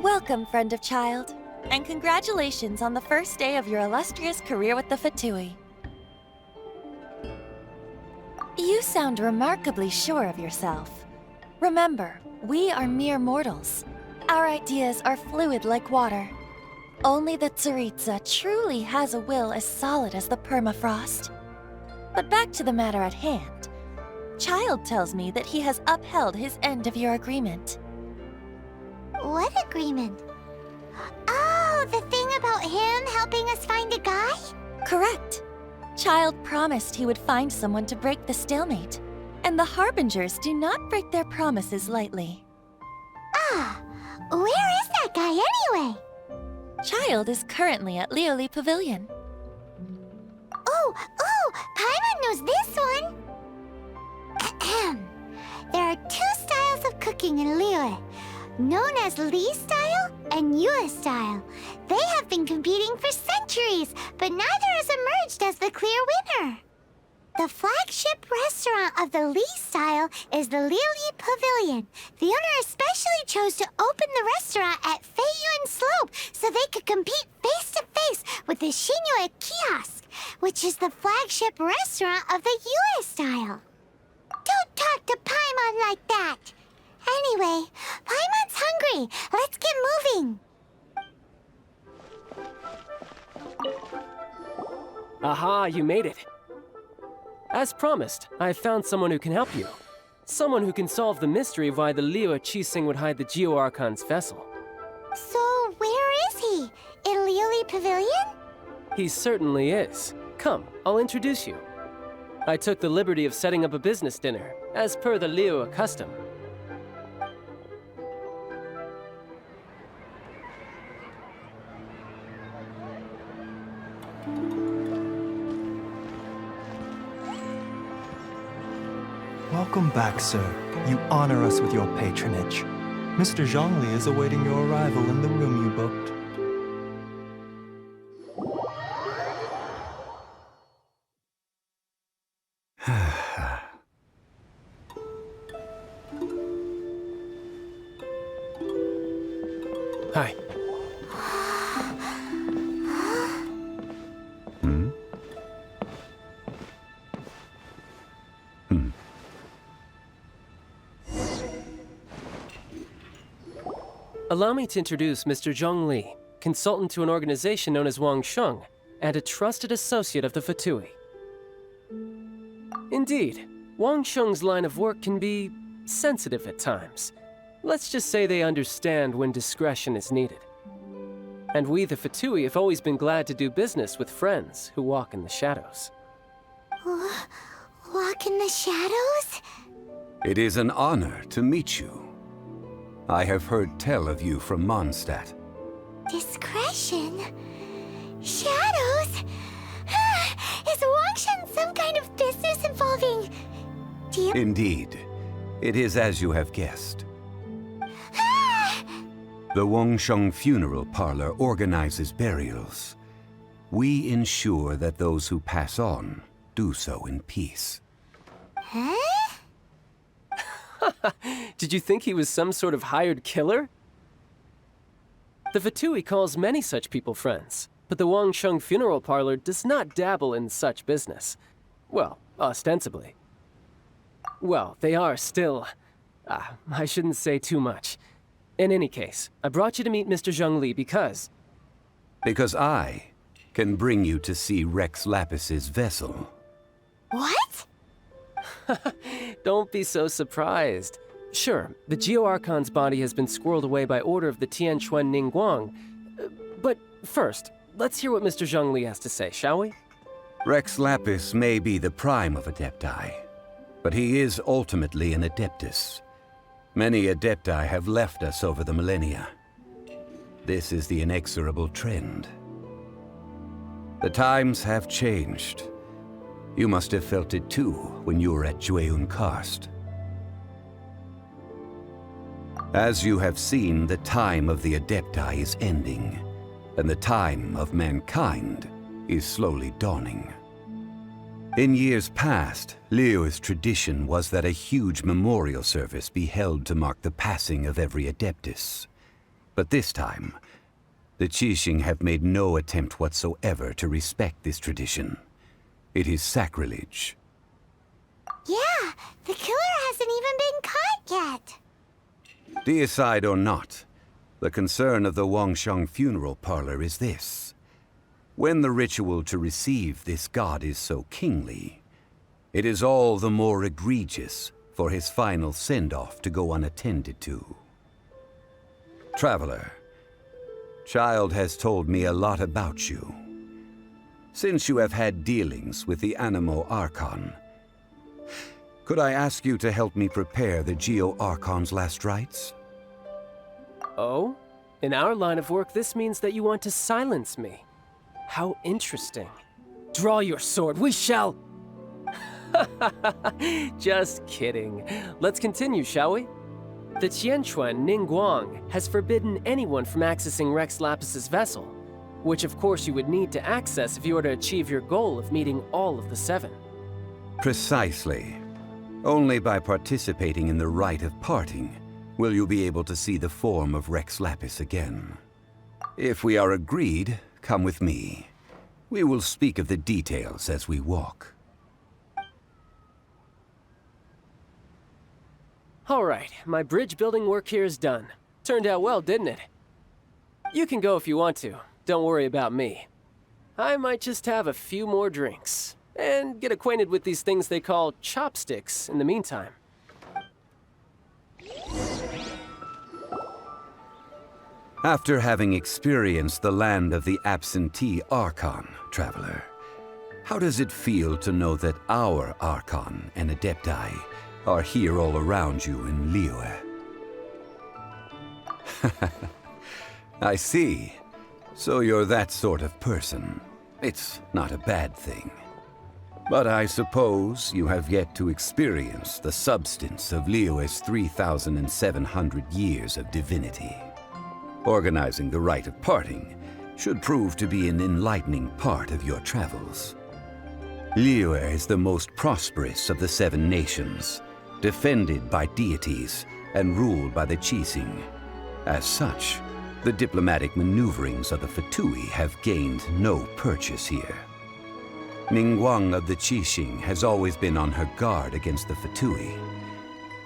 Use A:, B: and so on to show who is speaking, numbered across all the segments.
A: Welcome, friend of child, and congratulations on the first day of your illustrious career with the Fatui. You sound remarkably sure of yourself. Remember, we are mere mortals. Our ideas are fluid like water. Only the Tsaritsa truly has a will as solid as the permafrost. But back to the matter at hand. Child tells me that he has upheld his end of your agreement.
B: What agreement? Oh, the thing about him helping us find a guy?
A: Correct. Child promised he would find someone to break the stalemate. And the Harbingers do not break their promises lightly.
B: Ah, where is that guy anyway?
A: Child is currently at Lioli Pavilion.
B: Oh, Paimon knows this one! Ahem. There are two styles of cooking in Lioli, known as Li style and Yue style. They have been competing for centuries, but neither has emerged as the clear winner. The flagship restaurant of the Li style is the Lioli Pavilion. The owner especially chose to open the restaurant at Feiyuan Slope so they could compete face-to-face with the Shinue Kiosk, which is the flagship restaurant of the Yue style. Don't talk to Paimon like that! Anyway, Paimon's hungry. Let's get moving.
C: Aha, you made it. As promised, I found someone who can help you. Someone who can solve the mystery of why the Liu Qixing would hide the Geo Archon's vessel.
B: So, where is he? In Lioli Pavilion?
C: He certainly is. Come, I'll introduce you. I took the liberty of setting up a business dinner, as per the Liu custom.
D: Welcome back, sir. You honor us with your patronage. Mr. Zhongli is awaiting your arrival in the room you booked.
C: Hi. Allow me to introduce Mr. Zhong Li, consultant to an organization known as Wang Sheng, and a trusted associate of the Fatui. Indeed, Wang Sheng's line of work can be sensitive at times. Let's just say they understand when discretion is needed. And we, the Fatui, have always been glad to do business with friends who walk in the shadows.
B: Walk in the shadows?
E: It is an honor to meet you. I have heard tell of you from Mondstadt.
B: Discretion? Shadows? Is Wangshan some kind of business involving...
E: Indeed. It is as you have guessed. The Wangsheng Funeral Parlor organizes burials. We ensure that those who pass on do so in peace.
B: Huh?
C: Did you think he was some sort of hired killer? The Fatui calls many such people friends, but the Wangsheng Funeral Parlor does not dabble in such business. Well, ostensibly. Well, they are still... I shouldn't say too much. In any case, I brought you to meet Mr. Zhong Li because...
E: Because I can bring you to see Rex Lapis's vessel.
B: What?
C: Don't be so surprised. Sure, the Geo Archon's body has been squirreled away by order of the Tianquan Ningguang. But first, let's hear what Mr. Zhong Li has to say, shall we?
E: Rex Lapis may be the prime of Adepti, but he is ultimately an Adeptus. Many Adepti have left us over the millennia. This is the inexorable trend. The times have changed. You must have felt it too when you were at Jueyun Karst. As you have seen, the time of the Adepti is ending, and the time of mankind is slowly dawning. In years past, Liu's tradition was that a huge memorial service be held to mark the passing of every Adeptus. But this time, the Qixing have made no attempt whatsoever to respect this tradition. It is sacrilege.
B: Yeah, the killer hasn't even been caught yet.
E: Deicide or not, the concern of the Wangsheng funeral parlor is this. When the ritual to receive this god is so kingly, it is all the more egregious for his final send-off to go unattended to. Traveler, Child has told me a lot about you. Since you have had dealings with the Animo Archon, could I ask you to help me prepare the Geo Archon's last rites?
C: Oh? In our line of work, this means that you want to silence me. How interesting. Draw your sword, we shall... Just kidding. Let's continue, shall we? The Tianquan Ningguang has forbidden anyone from accessing Rex Lapis's vessel, which of course you would need to access if you were to achieve your goal of meeting all of the 7.
E: Precisely. Only by participating in the rite of parting will you be able to see the form of Rex Lapis again. If we are agreed, come with me. We will speak of the details as we walk.
C: All right, my bridge building work here is done. Turned out well, didn't it? You can go if you want to. Don't worry about me. I might just have a few more drinks and get acquainted with these things they call chopsticks in the meantime.
E: After having experienced the land of the absentee Archon, Traveler, how does it feel to know that our Archon and Adepti are here all around you in Liyue? I see. So you're that sort of person. It's not a bad thing. But I suppose you have yet to experience the substance of Liyue's 3,700 years of divinity. Organizing the rite of parting should prove to be an enlightening part of your travels. Liyue is the most prosperous of the 7 nations, defended by deities and ruled by the Qixing. As such, the diplomatic maneuverings of the Fatui have gained no purchase here. Ningguang of the Qixing has always been on her guard against the Fatui.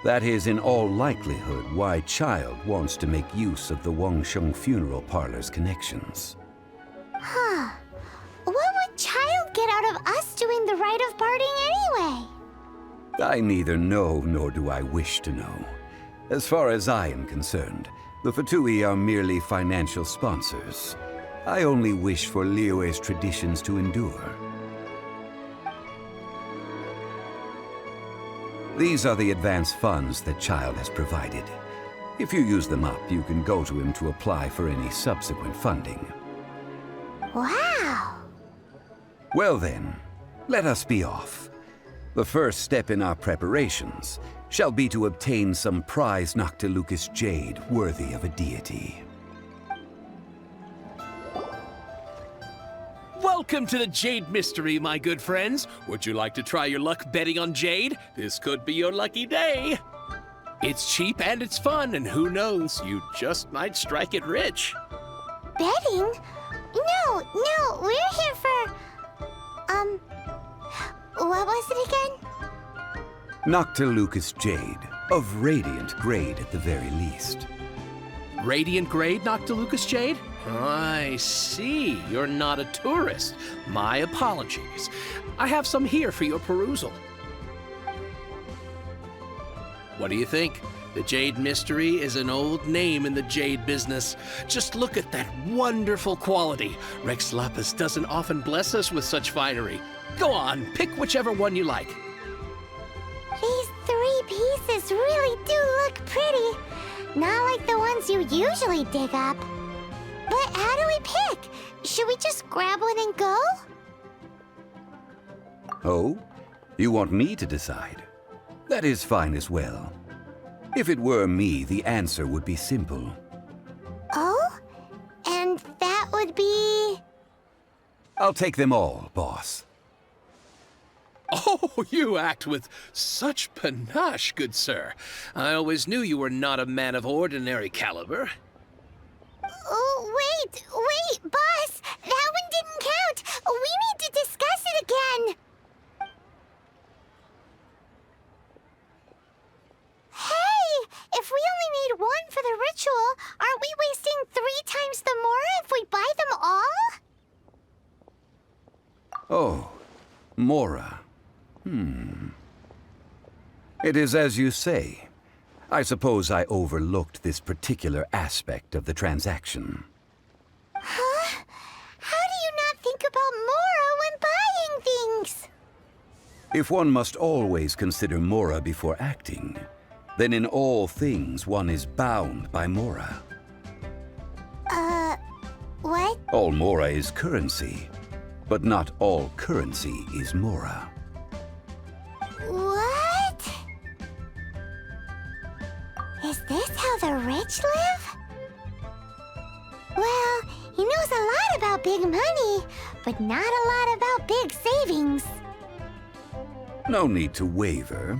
E: That is in all likelihood why Child wants to make use of the Wangsheng funeral parlor's connections.
B: Huh. What would Child get out of us doing the rite of parting anyway?
E: I neither know nor do I wish to know. As far as I am concerned, the Fatui are merely financial sponsors. I only wish for Liyue's traditions to endure. These are the advance funds that Child has provided. If you use them up, you can go to him to apply for any subsequent funding.
B: Wow!
E: Well then, let us be off. The first step in our preparations shall be to obtain some prized Noctilucous jade worthy of a deity.
F: Welcome to the Jade Mystery, my good friends. Would you like to try your luck betting on Jade? This could be your lucky day. It's cheap and it's fun, and who knows, you just might strike it rich.
B: Betting? No, we're here for... what was it again?
E: Noctilucous jade, of radiant grade at the very least.
F: Radiant grade Noctilucous jade? I see. You're not a tourist. My apologies. I have some here for your perusal. What do you think? The Jade Mystery is an old name in the jade business. Just look at that wonderful quality. Rex Lapis doesn't often bless us with such finery. Go on, pick whichever one you like.
B: These 3 pieces really do look pretty. Not like the ones you usually dig up. But how do we pick? Should we just grab one and go?
E: Oh? You want me to decide? That is fine as well. If it were me, the answer would be simple.
B: Oh? And that would be...
E: I'll take them all, boss.
F: Oh, you act with such panache, good sir. I always knew you were not a man of ordinary caliber.
B: Oh, wait, boss! That one didn't count! We need to discuss it again! Hey! If we only need one for the ritual, aren't we wasting 3 times the Mora if we buy them all?
E: Oh, Mora. It is as you say. I suppose I overlooked this particular aspect of the transaction.
B: Huh? How do you not think about Mora when buying things?
E: If one must always consider Mora before acting, then in all things one is bound by Mora.
B: What?
E: All Mora is currency, but not all currency is Mora.
B: What? Is this how the rich live? Well, he knows a lot about big money, but not a lot about big savings.
E: No need to waver.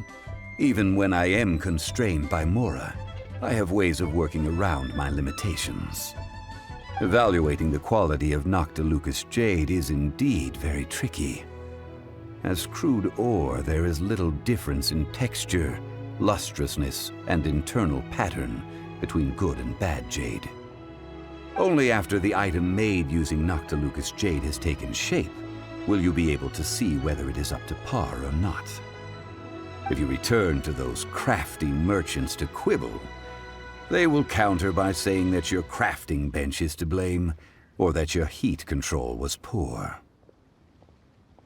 E: Even when I am constrained by Mora, I have ways of working around my limitations. Evaluating the quality of Noctilucous jade is indeed very tricky. As crude ore, there is little difference in texture, lustrousness, and internal pattern between good and bad jade. Only after the item made using Noctilucous jade has taken shape will you be able to see whether it is up to par or not. If you return to those crafty merchants to quibble, they will counter by saying that your crafting bench is to blame, or that your heat control was poor.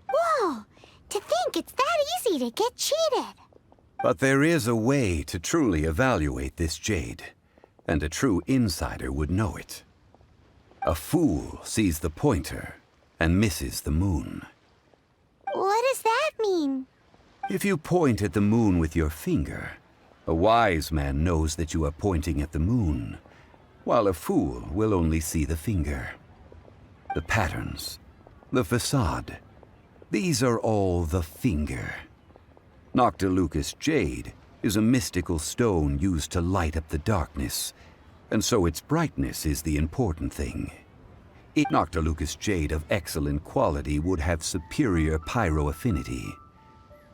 B: Whoa! To think it's that easy to get cheated!
E: But there is a way to truly evaluate this jade, and a true insider would know it. A fool sees the pointer and misses the moon.
B: What does that mean?
E: If you point at the moon with your finger, a wise man knows that you are pointing at the moon, while a fool will only see the finger. The patterns, the facade, these are all the finger. Noctilucous jade is a mystical stone used to light up the darkness, and so its brightness is the important thing. Noctilucous jade of excellent quality would have superior pyro affinity.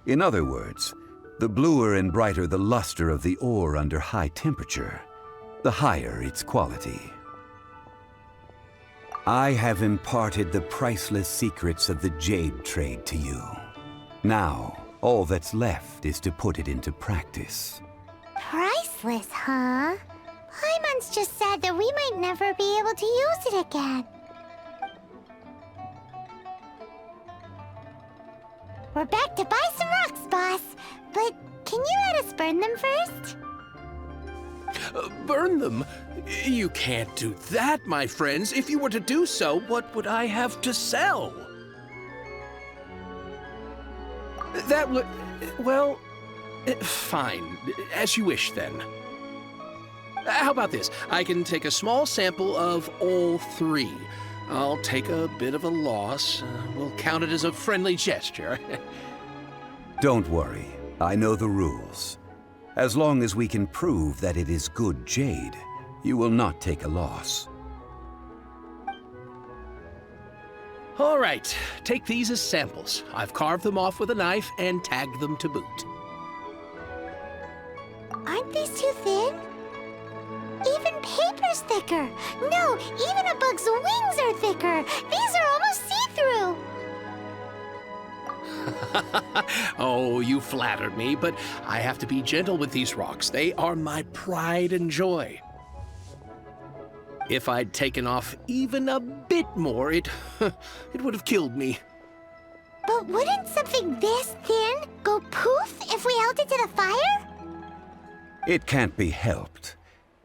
E: In other words, the bluer and brighter the luster of the ore under high temperature, the higher its quality. I have imparted the priceless secrets of the jade trade to you. Now, all that's left is to put it into practice.
B: Priceless, huh? Paimon's just said that we might never be able to use it again. We're back to buy some rocks, boss. But can you let us burn them first?
F: Burn them? You can't do that, my friends. If you were to do so, what would I have to sell? That would... well... fine. As you wish, then. How about this? I can take a small sample of all 3. I'll take a bit of a loss. We'll count it as a friendly gesture.
E: Don't worry. I know the rules. As long as we can prove that it is good jade, you will not take a loss.
F: All right. Take these as samples. I've carved them off with a knife and tagged them to boot.
B: Aren't these too thin? Even paper's thicker. No, even a bug's wings are thicker. These are almost see-through.
F: Oh, you flattered me, but I have to be gentle with these rocks. They are my pride and joy. If I'd taken off even a bit more, it would have killed me.
B: But wouldn't something this thin go poof if we held it to the fire?
E: It can't be helped.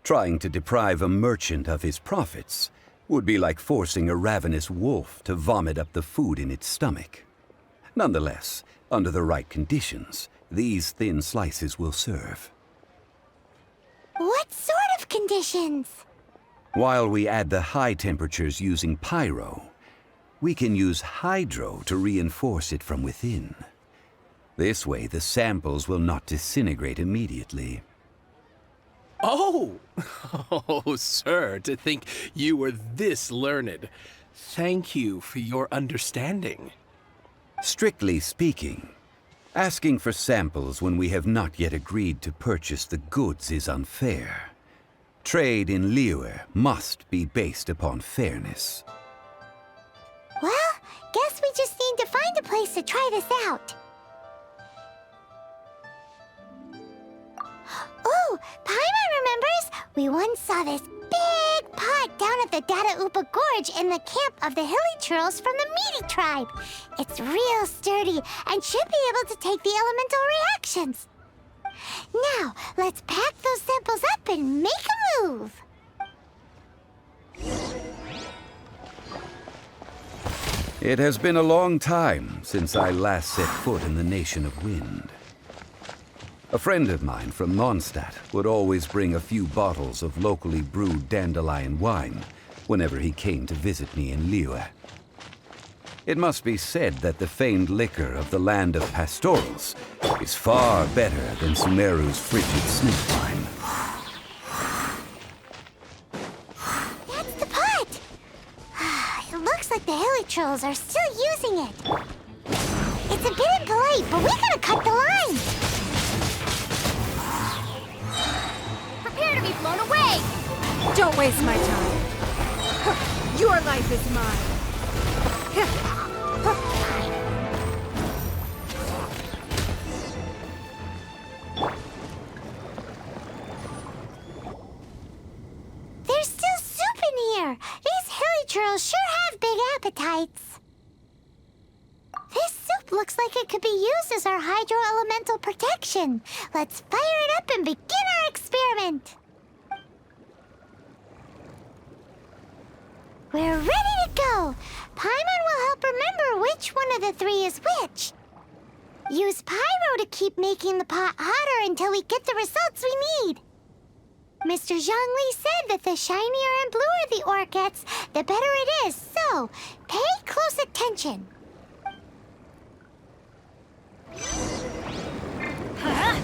E: Trying to deprive a merchant of his profits would be like forcing a ravenous wolf to vomit up the food in its stomach. Nonetheless, under the right conditions, these thin slices will serve.
B: What sort of conditions?
E: While we add the high temperatures using pyro, we can use hydro to reinforce it from within. This way, the samples will not disintegrate immediately.
F: Oh! Oh, sir, to think you were this learned. Thank you for your understanding.
E: Strictly speaking, asking for samples when we have not yet agreed to purchase the goods is unfair. Trade in Liyue must be based upon fairness.
B: Well, guess we just need to find a place to try this out. Oh, Paimon remembers! We once saw this big pot down at the Dada Upa Gorge in the camp of the hilly churls from the Meaty tribe. It's real sturdy and should be able to take the elemental reactions. Now, let's pack those samples up and make a move.
E: It has been a long time since I last set foot in the Nation of Wind. A friend of mine from Mondstadt would always bring a few bottles of locally brewed dandelion wine whenever he came to visit me in Liyue. It must be said that the famed liquor of the land of pastorals is far better than Sumeru's frigid snake wine.
B: That's the pot! It looks like the hilly trolls are still using it. It's a bit impolite, but we gotta cut the line.
G: Prepare to be blown away! Don't waste my time. Your life is mine.
B: There's still soup in here. These hilly churls sure have big appetites. This soup looks like it could be used as our hydro-elemental protection. Let's fire it up and begin our experiment. We're ready to go. Paimon will help remember which one of the three is which. Use pyro to keep making the pot hotter until we get the results we need. Mr. Zhongli said that the shinier and bluer the ore gets, the better it is, so pay close attention.
G: Huh?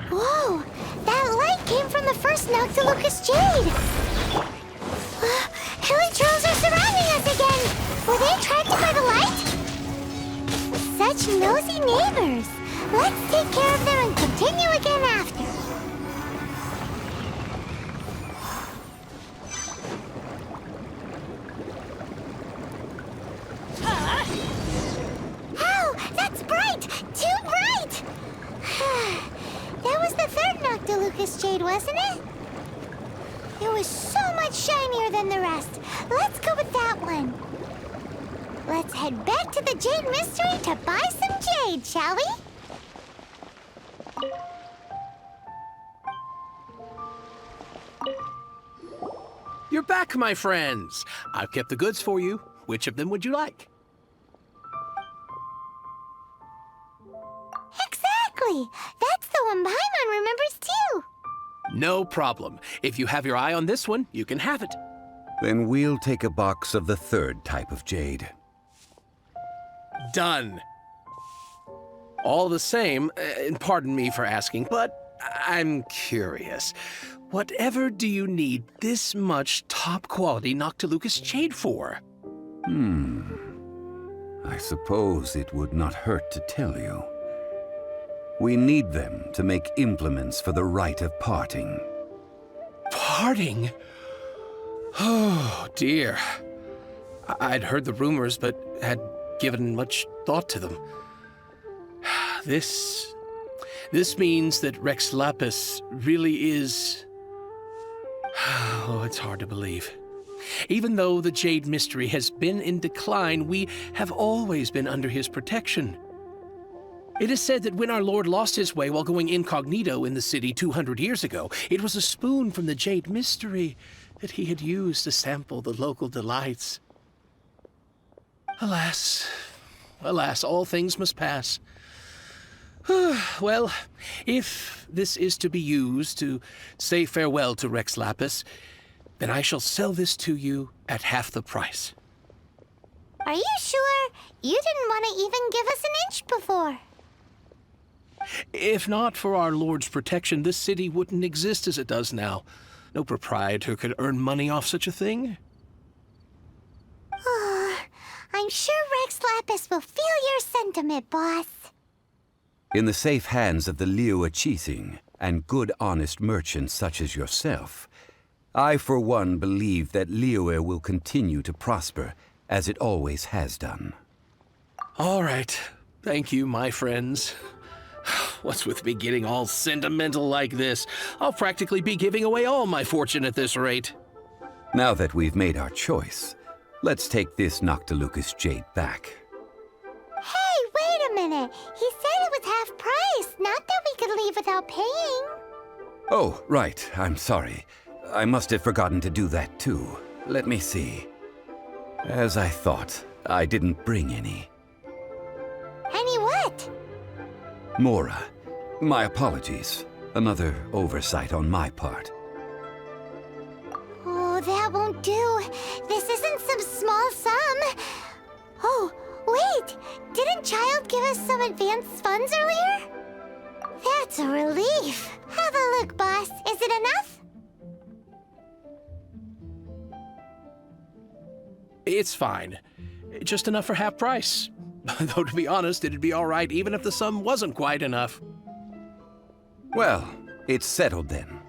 B: Whoa! That light came from the first Noctilucous Jade! Hilly trolls are surrounding us again! Were they attracted by the light? Such nosy neighbors! Let's take care of them and continue again after. Ow! That's bright! Too bright! That was the third Noctilucous Jade, wasn't it? It was so much shinier than the rest. Let's go with that one. Let's head back to the Jade Mystery to buy some jade, shall we?
F: You're back, my friends. I've kept the goods for you. Which of them would you like?
B: Exactly! That's the one Paimon remembers too!
F: No problem. If you have your eye on this one, you can have it.
E: Then we'll take a box of the third type of jade.
F: Done. All the same, and pardon me for asking, but I'm curious. Whatever do you need this much top-quality Noctilucous Jade for?
E: I suppose it would not hurt to tell you. We need them to make implements for the rite of parting.
F: Parting? Oh, dear. I'd heard the rumors, but had given much thought to them. This means that Rex Lapis really is... Oh, it's hard to believe. Even though the Jade Mystery has been in decline, we have always been under his protection. It is said that when our Lord lost his way while going incognito in the city 200 years ago, it was a spoon from the Jade Mystery that he had used to sample the local delights. Alas, alas, all things must pass. Well, if this is to be used to say farewell to Rex Lapis, then I shall sell this to you at half the price.
B: Are you sure? You didn't want to even give us an inch before.
F: If not for our lord's protection, this city wouldn't exist as it does now. No proprietor could earn money off such a thing.
B: I'm sure Rex Lapis will feel your sentiment, boss.
E: In the safe hands of the Liyue Qixing and good honest merchants such as yourself, I for one believe that Liyue will continue to prosper as it always has done.
F: All right. Thank you, my friends. What's with me getting all sentimental like this? I'll practically be giving away all my fortune at this rate.
E: Now that we've made our choice, let's take this Noctilucous jade back.
B: Hey, wait a minute. He said it was half price, not that we could leave without paying.
E: Oh, right. I'm sorry. I must have forgotten to do that too. Let me see. As I thought, I didn't bring any.
B: Any what?
E: Mora, my apologies. Another oversight on my part.
B: Oh, that won't do. This isn't some small sum. Oh, wait. Didn't Child give us some advanced funds earlier? That's a relief. Have a look, boss. Is it enough?
F: It's fine. Just enough for half price. Though, to be honest, it'd be all right even if the sum wasn't quite enough.
E: Well, it's settled then.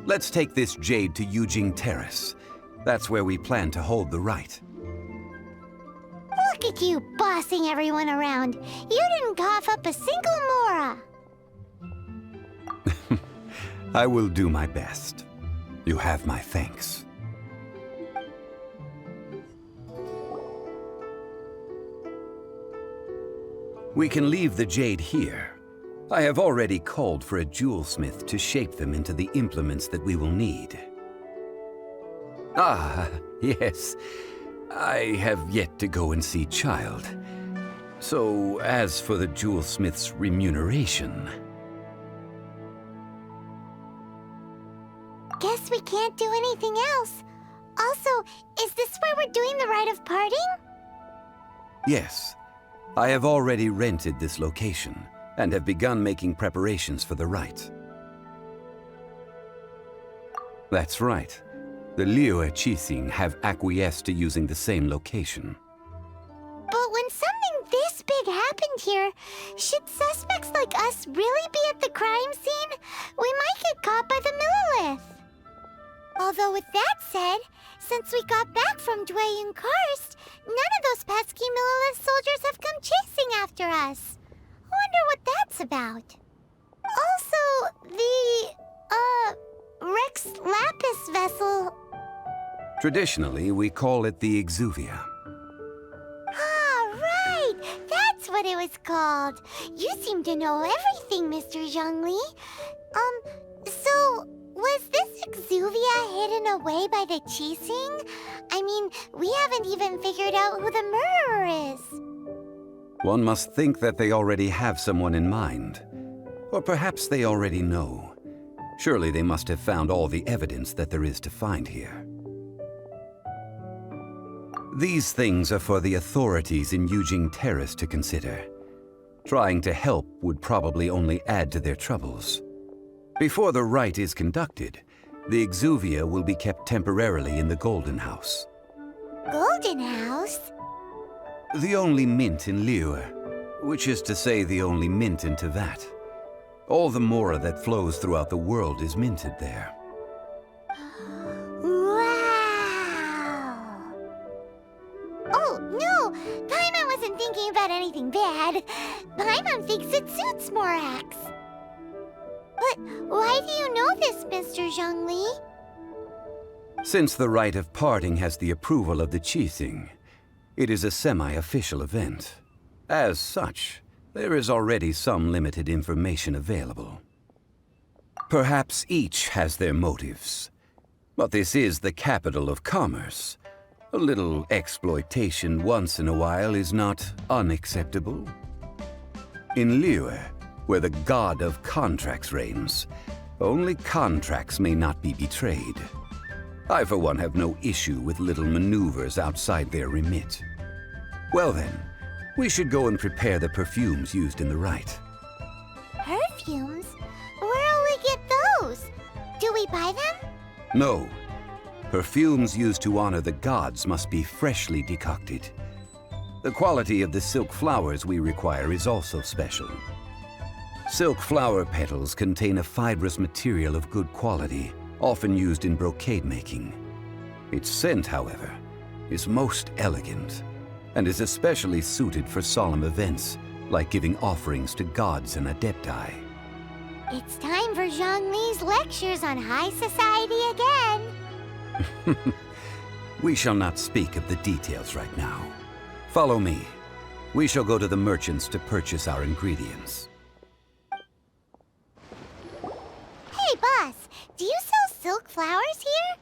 E: Let's take this jade to Yujing Terrace. That's where we plan to hold the rite.
B: Look at you bossing everyone around. You didn't cough up a single Mora.
E: I will do my best. You have my thanks. We can leave the jade here. I have already called for a jewelsmith to shape them into the implements that we will need. Ah, yes. I have yet to go and see Child. So, as for the jewelsmith's remuneration...
B: Guess we can't do anything else. Also, is this where we're doing the rite of parting?
E: Yes. I have already rented this location, and have begun making preparations for the rite. That's right. The Liyue Qixing have acquiesced to using the same location.
B: But when something this big happened here, should suspects like us really be at the crime scene? We might get caught by the Millilith. Although with that said, since we got back from Dwayne Karst, none of those pesky Millilith soldiers have come chasing after us. Wonder what that's about. Also, the, Rex Lapis vessel...
E: Traditionally, we call it the Exuvia.
B: Ah, right! That's what it was called. You seem to know everything, Mr. Zhongli. So... was this Exuvia hidden away by the Qixing? I mean, we haven't even figured out who the murderer is.
E: One must think that they already have someone in mind. Or perhaps they already know. Surely they must have found all the evidence that there is to find here. These things are for the authorities in Yujing Terrace to consider. Trying to help would probably only add to their troubles. Before the rite is conducted, the Exuvia will be kept temporarily in the Golden House.
B: Golden House?
E: The only mint in Liyue, which is to say the only mint in Tevat. All the Mora that flows throughout the world is minted there.
B: Wow! Oh, no! Paimon wasn't thinking about anything bad. Paimon thinks it suits Morax. But why do you know this, Mr. Zhongli?
E: Since the rite of parting has the approval of the Qixing, it is a semi-official event. As such, there is already some limited information available. Perhaps each has their motives. But this is the capital of commerce. A little exploitation once in a while is not unacceptable. In Liyue, where the god of contracts reigns, only contracts may not be betrayed. I, for one, have no issue with little maneuvers outside their remit. Well then, we should go and prepare the perfumes used in the rite.
B: Perfumes? Where'll we get those? Do we buy them?
E: No. Perfumes used to honor the gods must be freshly decocted. The quality of the silk flowers we require is also special. Silk flower petals contain a fibrous material of good quality, often used in brocade making. Its scent, however, is most elegant, and is especially suited for solemn events, like giving offerings to gods and adepti.
B: It's time for Zhongli's lectures on high society again.
E: We shall not speak of the details right now. Follow me. We shall go to the merchants to purchase our ingredients.
B: Hey, boss, do you sell silk flowers here?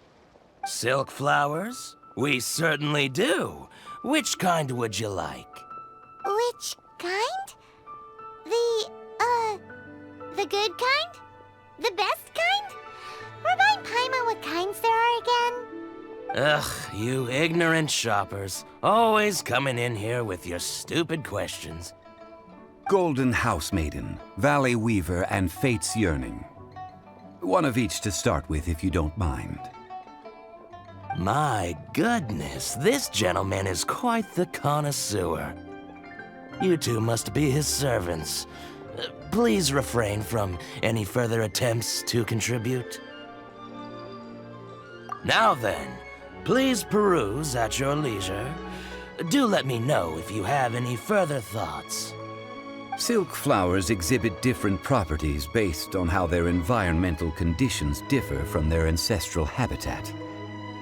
H: Silk flowers? We certainly do. Which kind would you like?
B: Which kind? The good kind? The best kind? Remind Paimon what kinds there are again.
H: Ugh, you ignorant shoppers. Always coming in here with your stupid questions.
E: Golden House Maiden, Valley Weaver, and Fate's Yearning. One of each to start with, if you don't mind.
H: My goodness, this gentleman is quite the connoisseur. You two must be his servants. Please refrain from any further attempts to contribute. Now then, please peruse at your leisure. Do let me know if you have any further thoughts.
E: Silk flowers exhibit different properties based on how their environmental conditions differ from their ancestral habitat.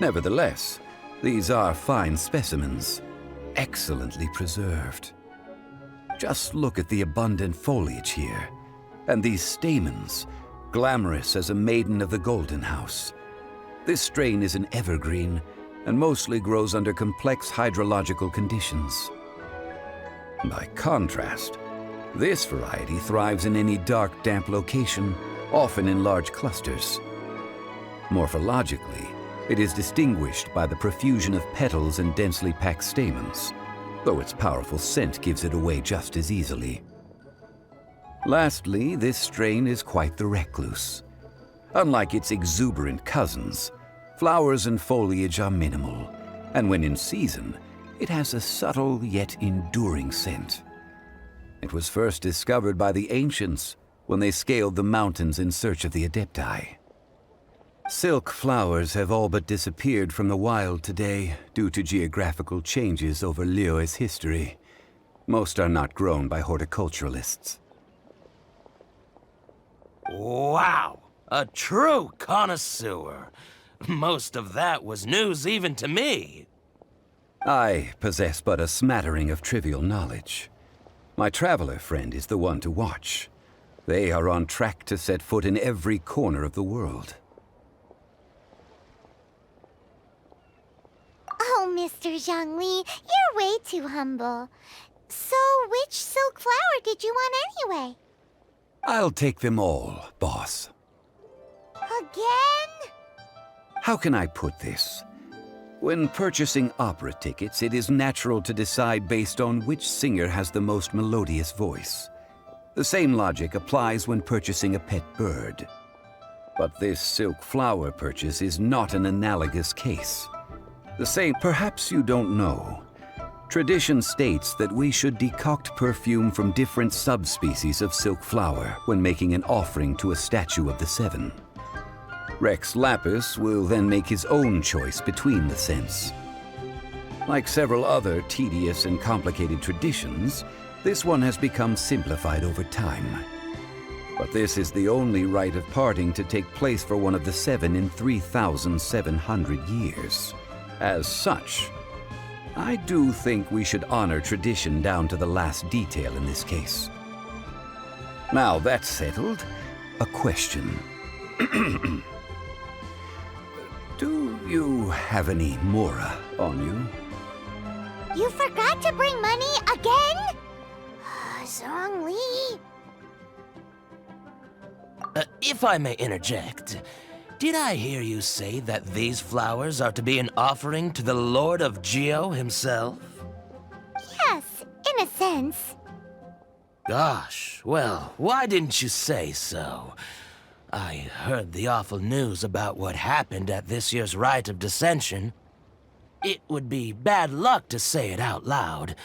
E: Nevertheless, these are fine specimens, excellently preserved. Just look at the abundant foliage here, and these stamens, glamorous as a maiden of the Golden House. This strain is an evergreen, and mostly grows under complex hydrological conditions. By contrast, this variety thrives in any dark, damp location, often in large clusters. Morphologically, it is distinguished by the profusion of petals and densely packed stamens, though its powerful scent gives it away just as easily. Lastly, this strain is quite the recluse. Unlike its exuberant cousins, flowers and foliage are minimal, and when in season, it has a subtle yet enduring scent. It was first discovered by the ancients when they scaled the mountains in search of the adepti. Silk flowers have all but disappeared from the wild today due to geographical changes over Liyue's history. Most are not grown by horticulturalists.
H: Wow! A true connoisseur. Most of that was news even to me.
E: I possess but a smattering of trivial knowledge. My traveler friend is the one to watch. They are on track to set foot in every corner of the world.
B: Oh, Mr. Zhongli, you're way too humble. So, which silk flower did you want anyway?
E: I'll take them all, boss.
B: Again?
E: How can I put this? When purchasing opera tickets, it is natural to decide based on which singer has the most melodious voice. The same logic applies when purchasing a pet bird. But this silk flower purchase is not an analogous case. The same, perhaps you don't know. Tradition states that we should decoct perfume from different subspecies of silk flower when making an offering to a statue of the Seven. Rex Lapis will then make his own choice between the scents. Like several other tedious and complicated traditions, this one has become simplified over time. But this is the only rite of parting to take place for one of the Seven in 3,700 years. As such, I do think we should honor tradition down to the last detail in this case. Now that's settled, a question. Do you have any mora on you?
B: You forgot to bring money again? Zhongli.
H: If I may interject, Did I hear you say that these flowers are to be an offering to the Lord of Geo himself?
B: Yes, in a sense.
H: Gosh, well, why didn't you say so? I heard the awful news about what happened at this year's Rite of Dissension. It would be bad luck to say it out loud,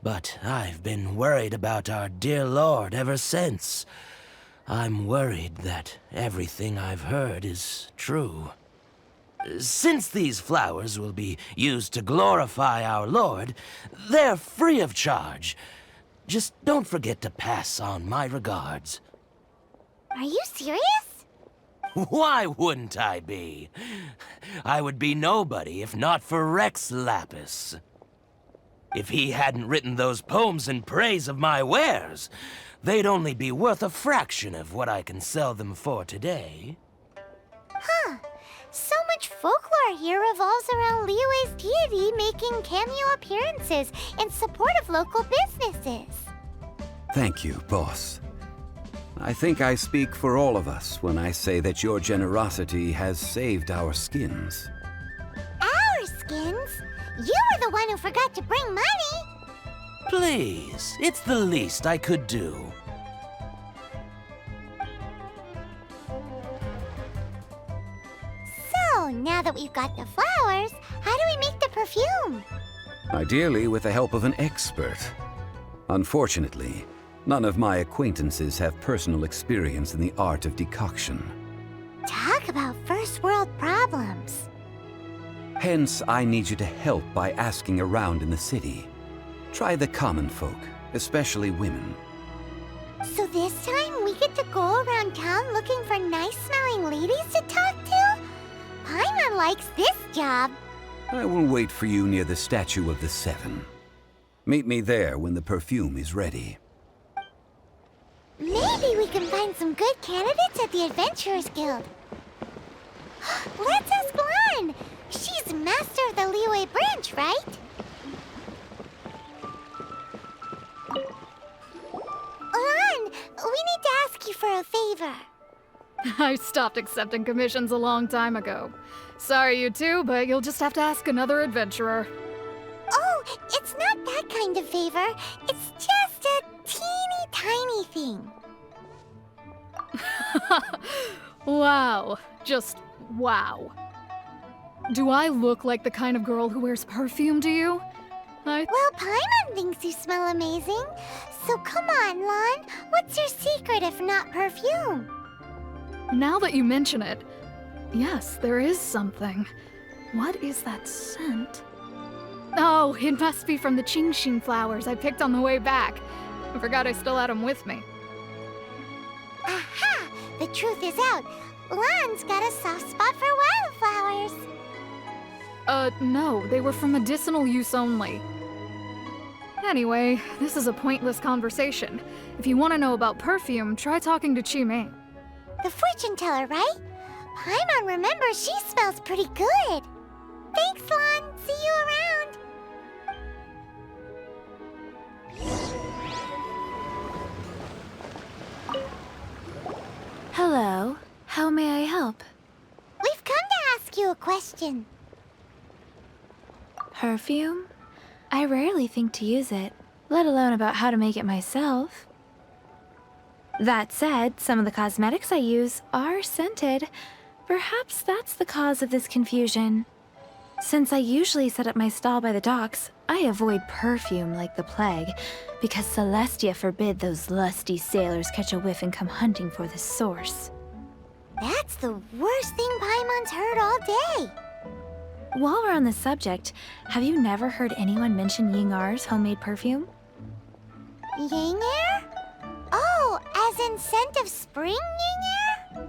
H: but I've been worried about our dear Lord ever since. I'm worried that everything I've heard is true. Since these flowers will be used to glorify our Lord, they're free of charge. Just don't forget to pass on my regards.
B: Are you serious?
H: Why wouldn't I be? I would be nobody if not for Rex Lapis. If he hadn't written those poems in praise of my wares, they'd only be worth a fraction of what I can sell them for today.
B: Huh. So much folklore here revolves around Liyue's deity making cameo appearances in support of local businesses.
E: Thank you, boss. I think I speak for all of us when I say that your generosity has saved our skins.
B: Our skins? You were the one who forgot to bring money!
H: Please, it's the least I could do.
B: So, now that we've got the flowers, how do we make the perfume?
E: Ideally with the help of an expert. Unfortunately, none of my acquaintances have personal experience in the art of decoction.
B: Talk about first world problems.
E: Hence, I need you to help by asking around in the city. Try the common folk, especially women.
B: So this time we get to go around town looking for nice-smelling ladies to talk to? Paimon likes this job.
E: I will wait for you near the Statue of the Seven. Meet me there when the perfume is ready.
B: Maybe we can find some good candidates at the Adventurers Guild. Let's ask Lan. She's master of the Liyue branch, right? Lan, we need to ask you for a favor.
G: I stopped accepting commissions a long time ago. Sorry, you two, but you'll just have to ask another adventurer.
B: Oh, it's not that kind of favor. It's just a teeny tiny thing.
G: Wow. Just wow. Do I look like the kind of girl who wears perfume to you?
B: Well, Paimon thinks you smell amazing. So come on, Lan. What's your secret if not perfume?
G: Now that you mention it, yes, there is something. What is that scent? Oh, it must be from the Qingxin flowers I picked on the way back. I forgot I still had them with me.
B: Aha! The truth is out. Lan's got a soft spot for wildflowers.
G: No, they were for medicinal use only. Anyway, this is a pointless conversation. If you want to know about perfume, try talking to Qimei.
B: The fortune teller, right? Paimon remembers she smells pretty good. Thanks, Lan. See you around.
A: Hello. How may I help?
B: We've come to ask you a question.
A: Perfume? I rarely think to use it, let alone about how to make it myself. That said, some of the cosmetics I use are scented. Perhaps that's the cause of this confusion. Since I usually set up my stall by the docks, I avoid perfume like the plague, because Celestia forbid those lusty sailors catch a whiff and come hunting for the source.
B: That's the worst thing Paimon's heard all day.
A: While we're on the subject, have you never heard anyone mention Yingar's homemade perfume?
B: Yingar? Oh, as in scent of spring, Yingar?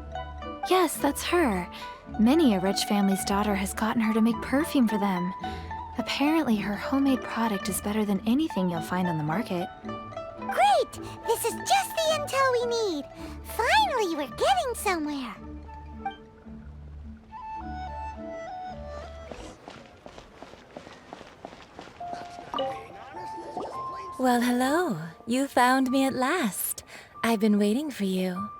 A: Yes, that's her. Many a rich family's daughter has gotten her to make perfume for them. Apparently, her homemade product is better than anything you'll find on the market.
B: Great! This is just the intel we need. Finally, we're getting somewhere.
A: Well, hello. You found me at last. I've been waiting for you.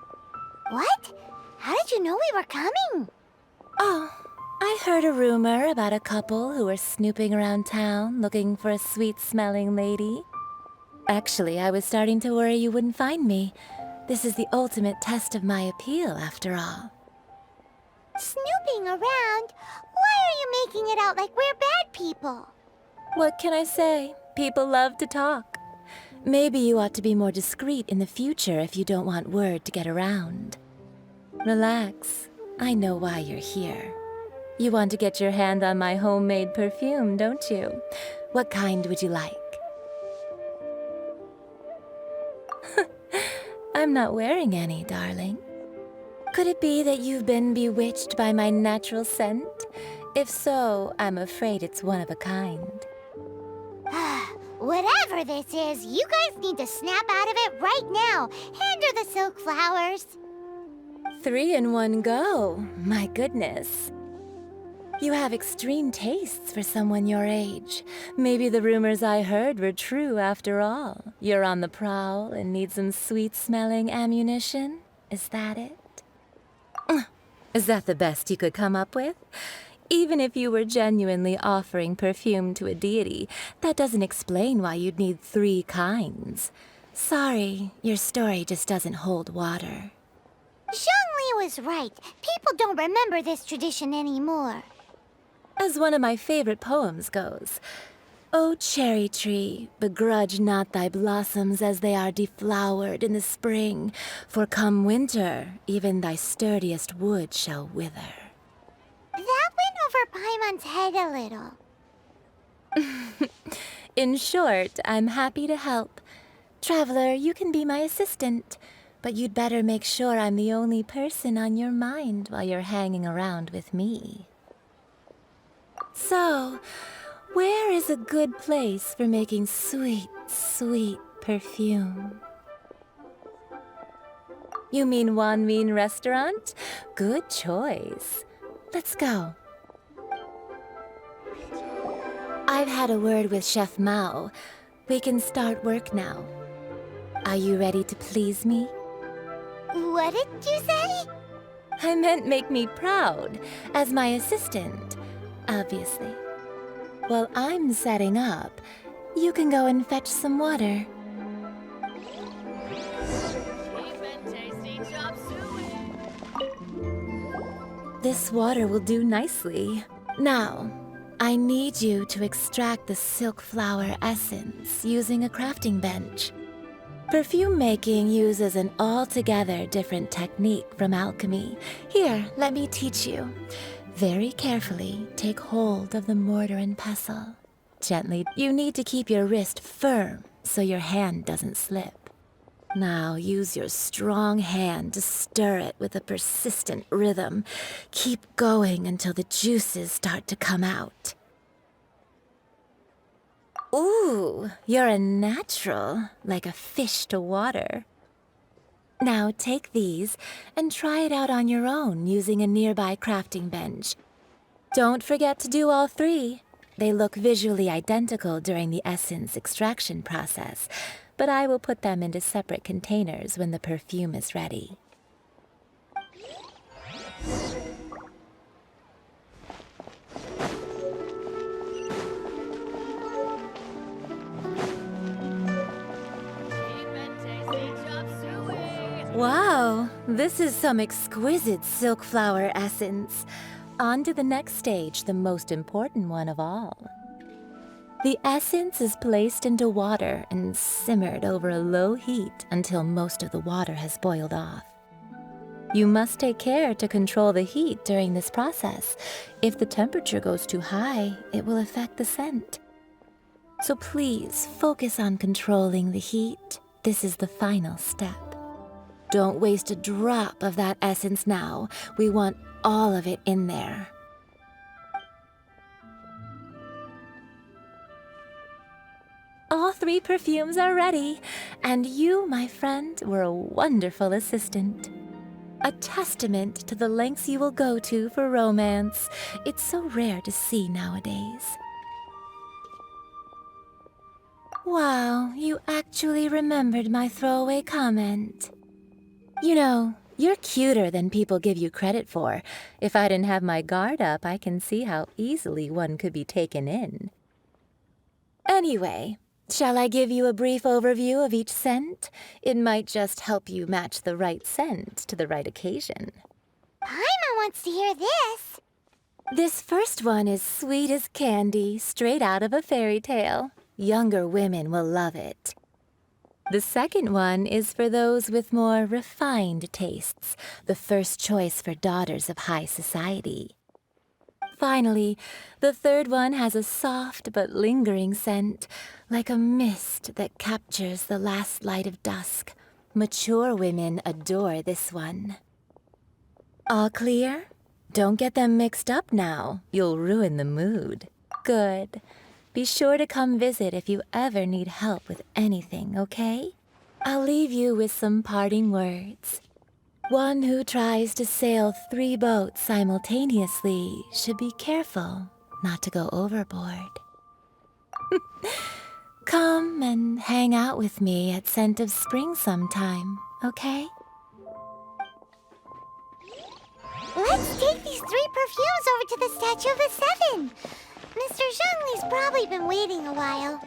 B: What? How did you know we were coming?
A: heard a rumor about a couple who were snooping around town looking for a sweet-smelling lady. Actually, I was starting to worry you wouldn't find me. This is the ultimate test of my appeal, after all.
B: Snooping around? Why are you making it out like we're bad people?
A: What can I say? People love to talk. Maybe you ought to be more discreet in the future if you don't want word to get around. Relax. I know why you're here. You want to get your hand on my homemade perfume, don't you? What kind would you like? I'm not wearing any, darling. Could it be that you've been bewitched by my natural scent? If so, I'm afraid it's one of a kind.
B: Whatever this is, you guys need to snap out of it right now. Hand her the silk flowers.
A: 3 in one go. My goodness. You have extreme tastes for someone your age. Maybe the rumors I heard were true after all. You're on the prowl and need some sweet-smelling ammunition? Is that it? Is that the best you could come up with? Even if you were genuinely offering perfume to a deity, that doesn't explain why you'd need 3 kinds. Sorry, your story just doesn't hold water.
B: Zhongli was right. People don't remember this tradition anymore.
A: As one of my favorite poems goes, "O cherry tree, begrudge not thy blossoms as they are deflowered in the spring, for come winter, even thy sturdiest wood shall wither."
B: That went over Paimon's head a little.
A: In short, I'm happy to help. Traveler, you can be my assistant, but you'd better make sure I'm the only person on your mind while you're hanging around with me. So, where is a good place for making sweet, sweet perfume? You mean Wanmin Restaurant? Good choice. Let's go. I've had a word with Chef Mao. We can start work now. Are you ready to please me?
B: What did you say?
A: I meant make me proud, as my assistant, obviously. While I'm setting up, you can go and fetch some water. This water will do nicely. Now, I need you to extract the silk flower essence using a crafting bench. Perfume making uses an altogether different technique from alchemy. Here, let me teach you. Very carefully, take hold of the mortar and pestle. Gently, you need to keep your wrist firm so your hand doesn't slip. Now use your strong hand to stir it with a persistent rhythm. Keep going until the juices start to come out. Ooh, you're a natural, like a fish to water. Now take these and try it out on your own using a nearby crafting bench. Don't forget to do all 3. They look visually identical during the essence extraction process, but I will put them into separate containers when the perfume is ready. Wow, this is some exquisite silk flower essence. On to the next stage, the most important one of all. The essence is placed into water and simmered over a low heat until most of the water has boiled off. You must take care to control the heat during this process. If the temperature goes too high, it will affect the scent. So please focus on controlling the heat. This is the final step. Don't waste a drop of that essence now. We want all of it in there. All 3 perfumes are ready, and you, my friend, were a wonderful assistant. A testament to the lengths you will go to for romance. It's so rare to see nowadays. Wow, you actually remembered my throwaway comment. You know,
I: You're cuter than people give you credit for. If I didn't have my guard up, I can see how easily one could be taken in. Anyway, shall I give you a brief overview of each scent? It might just help you match the right scent to the right occasion.
B: Paimon wants to hear this.
I: This first one is sweet as candy, straight out of a fairy tale. Younger women will love it. The second one is for those with more refined tastes, the first choice for daughters of high society. Finally, the third one has a soft but lingering scent, like a mist that captures the last light of dusk. Mature women adore this one. All clear? Don't get them mixed up now. You'll ruin the mood. Good. Be sure to come visit if you ever need help with anything, okay? I'll leave you with some parting words. One who tries to sail 3 boats simultaneously should be careful not to go overboard. Come and hang out with me at Scent of Spring sometime, okay?
B: Let's take these 3 perfumes over to the Statue of the Seven. Mr. Zhongli's probably been waiting a while.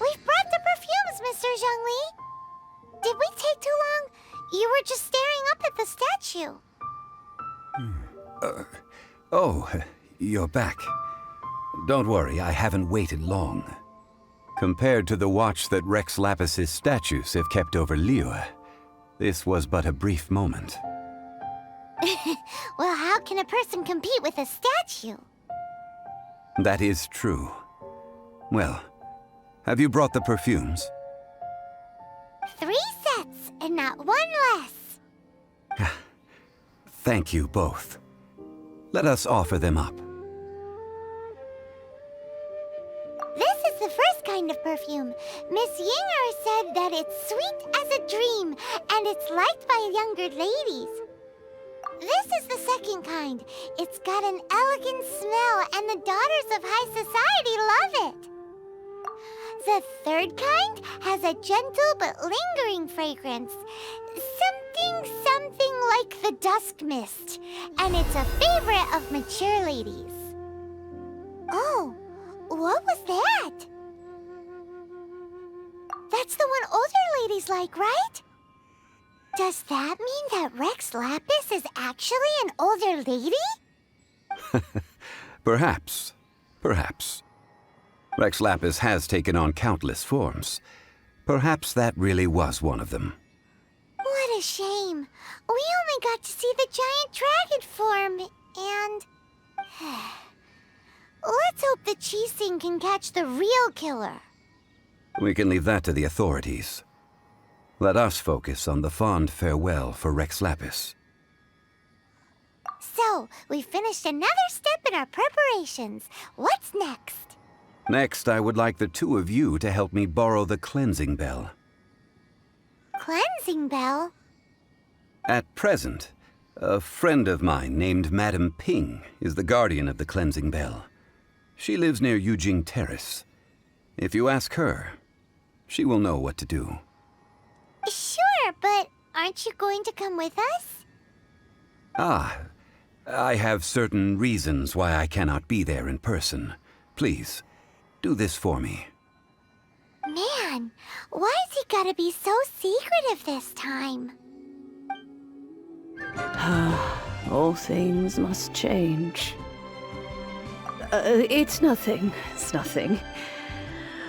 B: We've brought the perfumes, Mr. Zhongli. Did we take too long? You were just staring up at the statue.
E: Oh, you're back. Don't worry, I haven't waited long. Compared to the watch that Rex Lapis's statues have kept over Liyue, this was but a brief moment.
B: Well, how can a person compete with a statue?
E: That is true. Well, have you brought the perfumes?
B: 3 sets, and not 1 less.
E: Thank you both. Let us offer them up.
B: This is the first kind of perfume. Miss Yinger said that it's sweet as a dream, and it's liked by younger ladies. This is the second kind. It's got an elegant smell, and the daughters of high society love it. The third kind has a gentle but lingering fragrance. Something like the dusk mist, and it's a favorite of mature ladies. Oh, what was that? That's the one older ladies like, right? Does that mean that Rex Lapis is actually an older lady?
E: Perhaps. Rex Lapis has taken on countless forms. Perhaps that really was one of them.
B: What a shame. We only got to see the giant dragon form, and... Let's hope the Qixing can catch the real killer.
E: We can leave that to the authorities. Let us focus on the fond farewell for Rex Lapis.
B: So, we finished another step in our preparations. What's next?
E: Next, I would like the 2 of you to help me borrow the cleansing bell.
B: Cleansing bell?
E: At present, a friend of mine named Madame Ping is the guardian of the cleansing bell. She lives near Yujing Terrace. If you ask her, she will know what to do.
B: Sure, but aren't you going to come with us?
E: I have certain reasons why I cannot be there in person. Please, do this for me.
B: Man, why's he gotta be so secretive this time?
J: All things must change. It's nothing.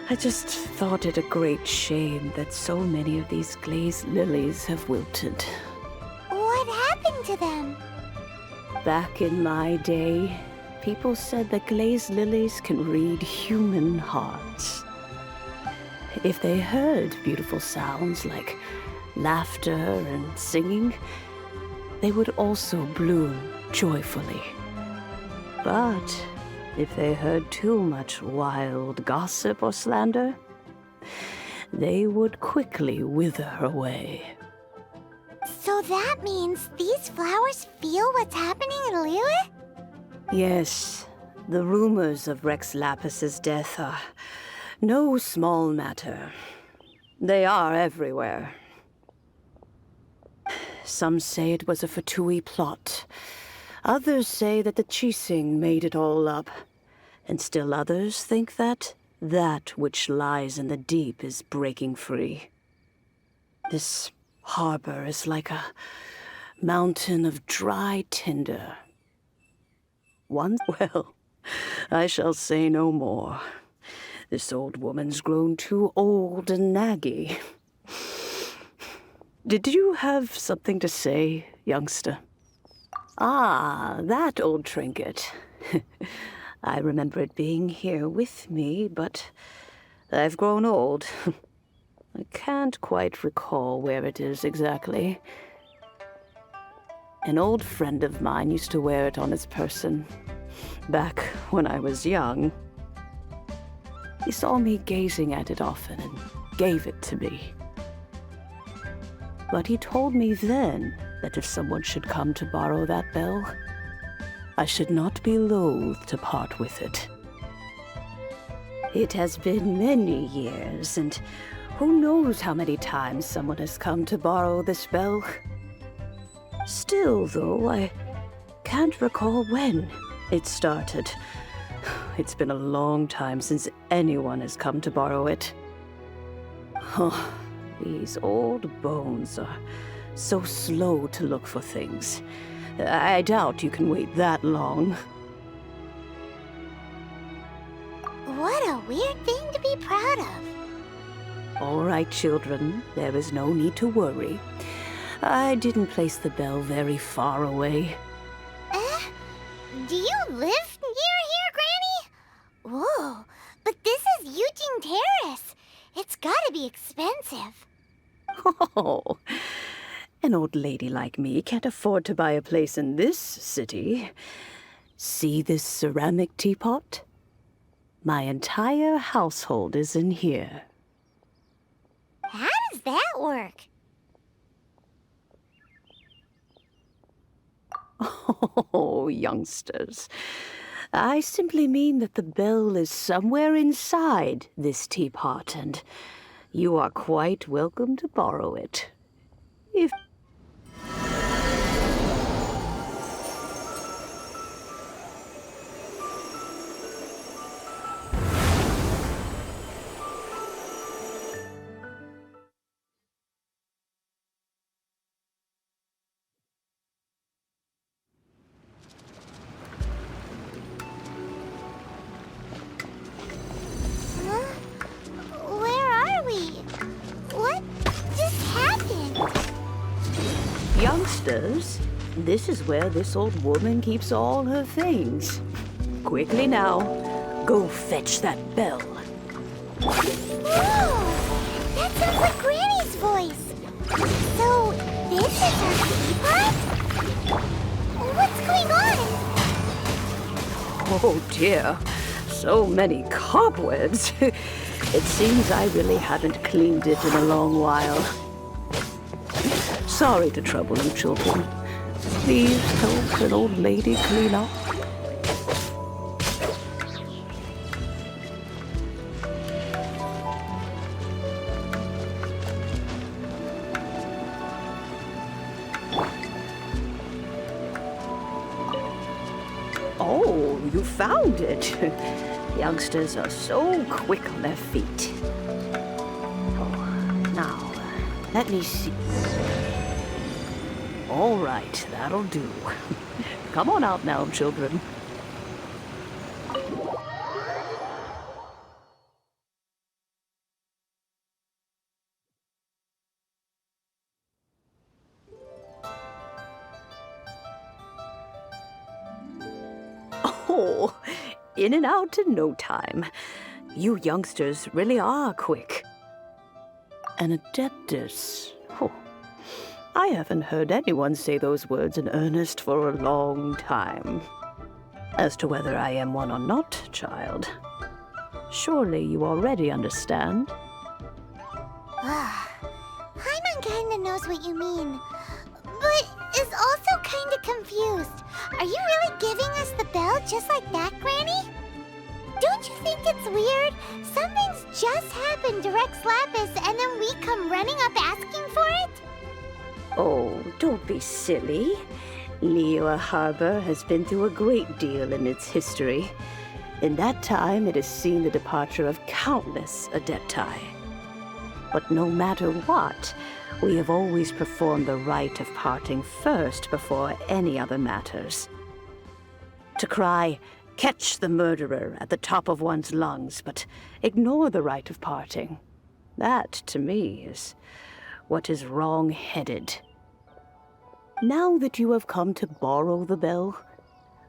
J: I just thought it a great shame that so many of these glazed lilies have wilted.
B: What happened to them?
J: Back in my day, people said that glazed lilies can read human hearts. If they heard beautiful sounds like laughter and singing, they would also bloom joyfully. But if they heard too much wild gossip or slander, they would quickly wither away.
B: So that means these flowers feel what's happening in Liyue?
J: Yes, the rumors of Rex Lapis's death are No small matter. They are everywhere. Some say it was a Fatui plot. Others say that the Chising made it all up. And still others think that which lies in the deep is breaking free. This harbor is like a mountain of dry tinder. Well, I shall say no more. This old woman's grown too old and naggy. Did you have something to say, youngster? Ah, that old trinket. I remember it being here with me, but I've grown old. I can't quite recall where it is exactly. An old friend of mine used to wear it on his person, back when I was young. He saw me gazing at it often and gave it to me. But he told me then that if someone should come to borrow that bell, I should not be loath to part with it. It has been many years, and who knows how many times someone has come to borrow this bell. Still, though, I can't recall when it started. It's been a long time since anyone has come to borrow it. Oh, these old bones are so slow to look for things. I doubt you can wait that long.
B: What a weird thing to be proud of.
J: All right, children, there is no need to worry. I didn't place the bell very far away.
B: Do you live near here, Granny? Whoa, but this is Eugene Terrace. It's gotta be expensive.
J: Oh, an old lady like me can't afford to buy a place in this city. See this ceramic teapot? My entire household is in here.
B: How does that work?
J: Oh, youngsters. I simply mean that the bell is somewhere inside this teapot, and you are quite welcome to borrow it. If...
B: Where are we? What just happened?
J: Youngsters, this is where this old woman keeps all her things. Quickly now, go fetch that bell.
B: Whoa! That sounds like Granny's voice. So, this is our teapot? What's going on?
J: Oh dear, so many cobwebs. It seems I really haven't cleaned it in a long while. Sorry to trouble you, children. Please help an old lady clean up. Oh, you found it. Youngsters are so quick on their feet. Oh, now, let me see. All right, that'll do. Come on out now, children. Oh, in and out in no time. You youngsters really are quick. An adeptus. Oh, I haven't heard anyone say those words in earnest for a long time. As to whether I am one or not, child, surely you already understand.
B: Paimon kinda knows what you mean, but is also kinda confused. Are you really giving us the bell just like that, Granny? Don't you think it's weird? Something's just happened to Rex Lapis and then we come running up asking for it?
J: Oh, don't be silly. Liyue Harbor has been through a great deal in its history. In that time, it has seen the departure of countless Adepti. But no matter what, we have always performed the rite of parting first before any other matters. To cry, "Catch the murderer," at the top of one's lungs, but ignore the rite of parting. That, to me, is what is wrong-headed. Now that you have come to borrow the bell,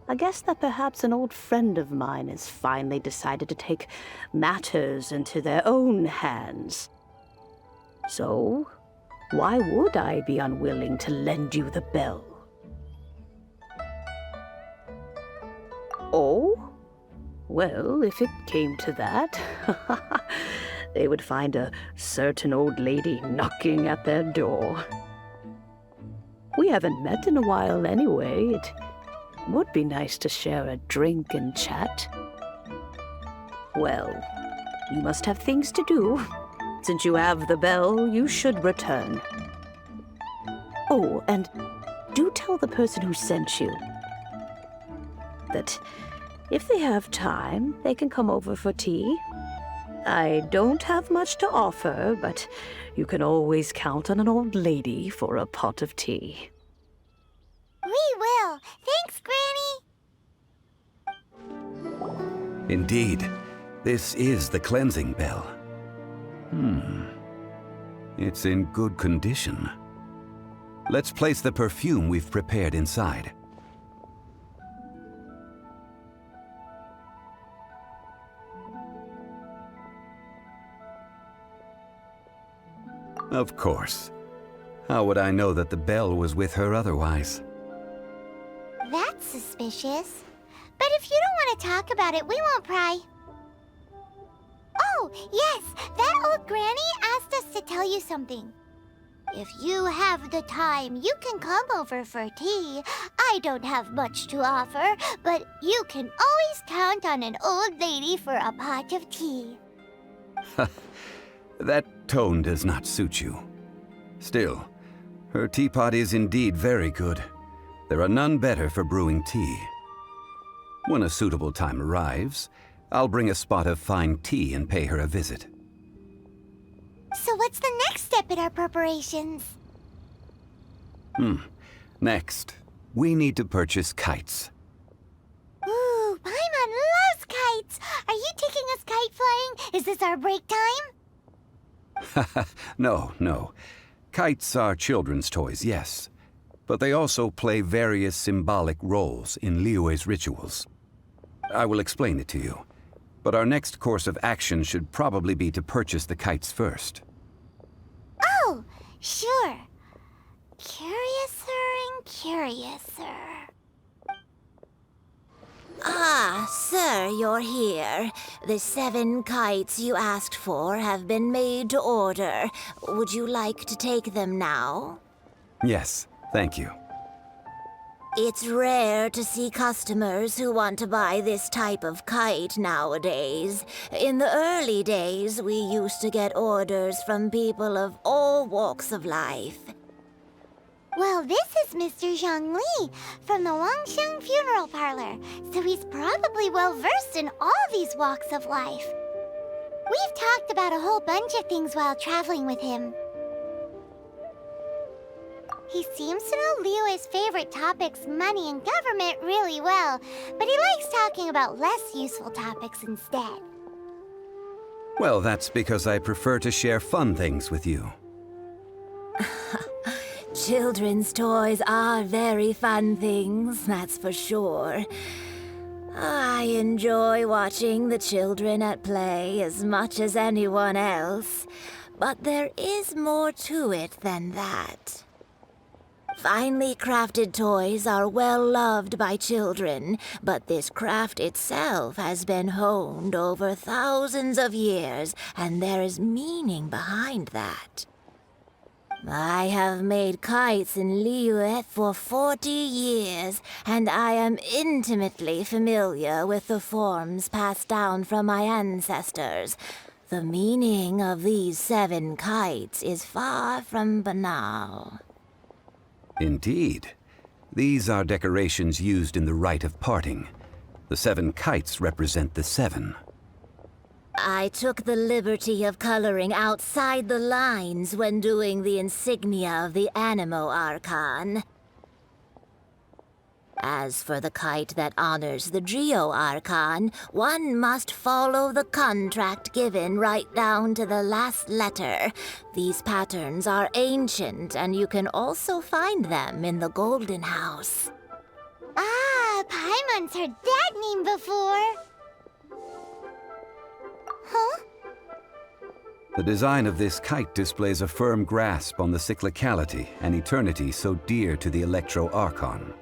J: I guess that perhaps an old friend of mine has finally decided to take matters into their own hands. So, why would I be unwilling to lend you the bell? Oh? Well, if it came to that, they would find a certain old lady knocking at their door. We haven't met in a while anyway. It would be nice to share a drink and chat. Well, you must have things to do. Since you have the bell, you should return. Oh, and do tell the person who sent you that if they have time, they can come over for tea. I don't have much to offer, but you can always count on an old lady for a pot of tea.
B: We will. Thanks, Granny.
E: Indeed, this is the cleansing bell. It's in good condition. Let's place the perfume we've prepared inside. Of course. How would I know that the bell was with her otherwise?
B: That's suspicious. But if you don't want to talk about it, we won't pry. Oh, yes, that old granny asked us to tell you something. If you have the time, you can come over for tea. I don't have much to offer, but you can always count on an old lady for a pot of tea.
E: That tone does not suit you. Still, her teapot is indeed very good. There are none better for brewing tea. When a suitable time arrives, I'll bring a spot of fine tea and pay her a visit.
B: So what's the next step in our preparations?
E: Next, we need to purchase kites.
B: Ooh, Paimon loves kites! Are you taking us kite flying? Is this our break time?
E: No. Kites are children's toys, yes. But they also play various symbolic roles in Liyue's rituals. I will explain it to you. But our next course of action should probably be to purchase the kites first.
B: Oh, sure. Curiouser and curiouser.
A: Ah, sir, you're here. The 7 kites you asked for have been made to order. Would you like to take them now?
E: Yes, thank you.
A: It's rare to see customers who want to buy this type of kite nowadays. In the early days, we used to get orders from people of all walks of life.
B: Well, this is Mr. Zhongli from the Wangsheng Funeral Parlor, so he's probably well-versed in all these walks of life. We've talked about a whole bunch of things while traveling with him. He seems to know Liyue's favorite topics, money and government, really well, but he likes talking about less useful topics instead.
E: Well, that's because I prefer to share fun things with you.
A: Children's toys are very fun things, that's for sure. I enjoy watching the children at play as much as anyone else, but there is more to it than that. Finely crafted toys are well loved by children, but this craft itself has been honed over thousands of years, and there is meaning behind that.
I: I have made kites in Liyue for 40 years, and I am intimately familiar with the forms passed down from my ancestors. The meaning of these 7 kites is far from banal.
E: Indeed. These are decorations used in the rite of parting. The 7 kites represent the 7.
I: I took the liberty of coloring outside the lines when doing the insignia of the Animo Archon. As for the kite that honors the Geo Archon, one must follow the contract given right down to the last letter. These patterns are ancient, and you can also find them in the Golden House.
B: Ah, Paimon's heard that name before. Huh?
E: The design of this kite displays a firm grasp on the cyclicality and eternity so dear to the Electro Archon.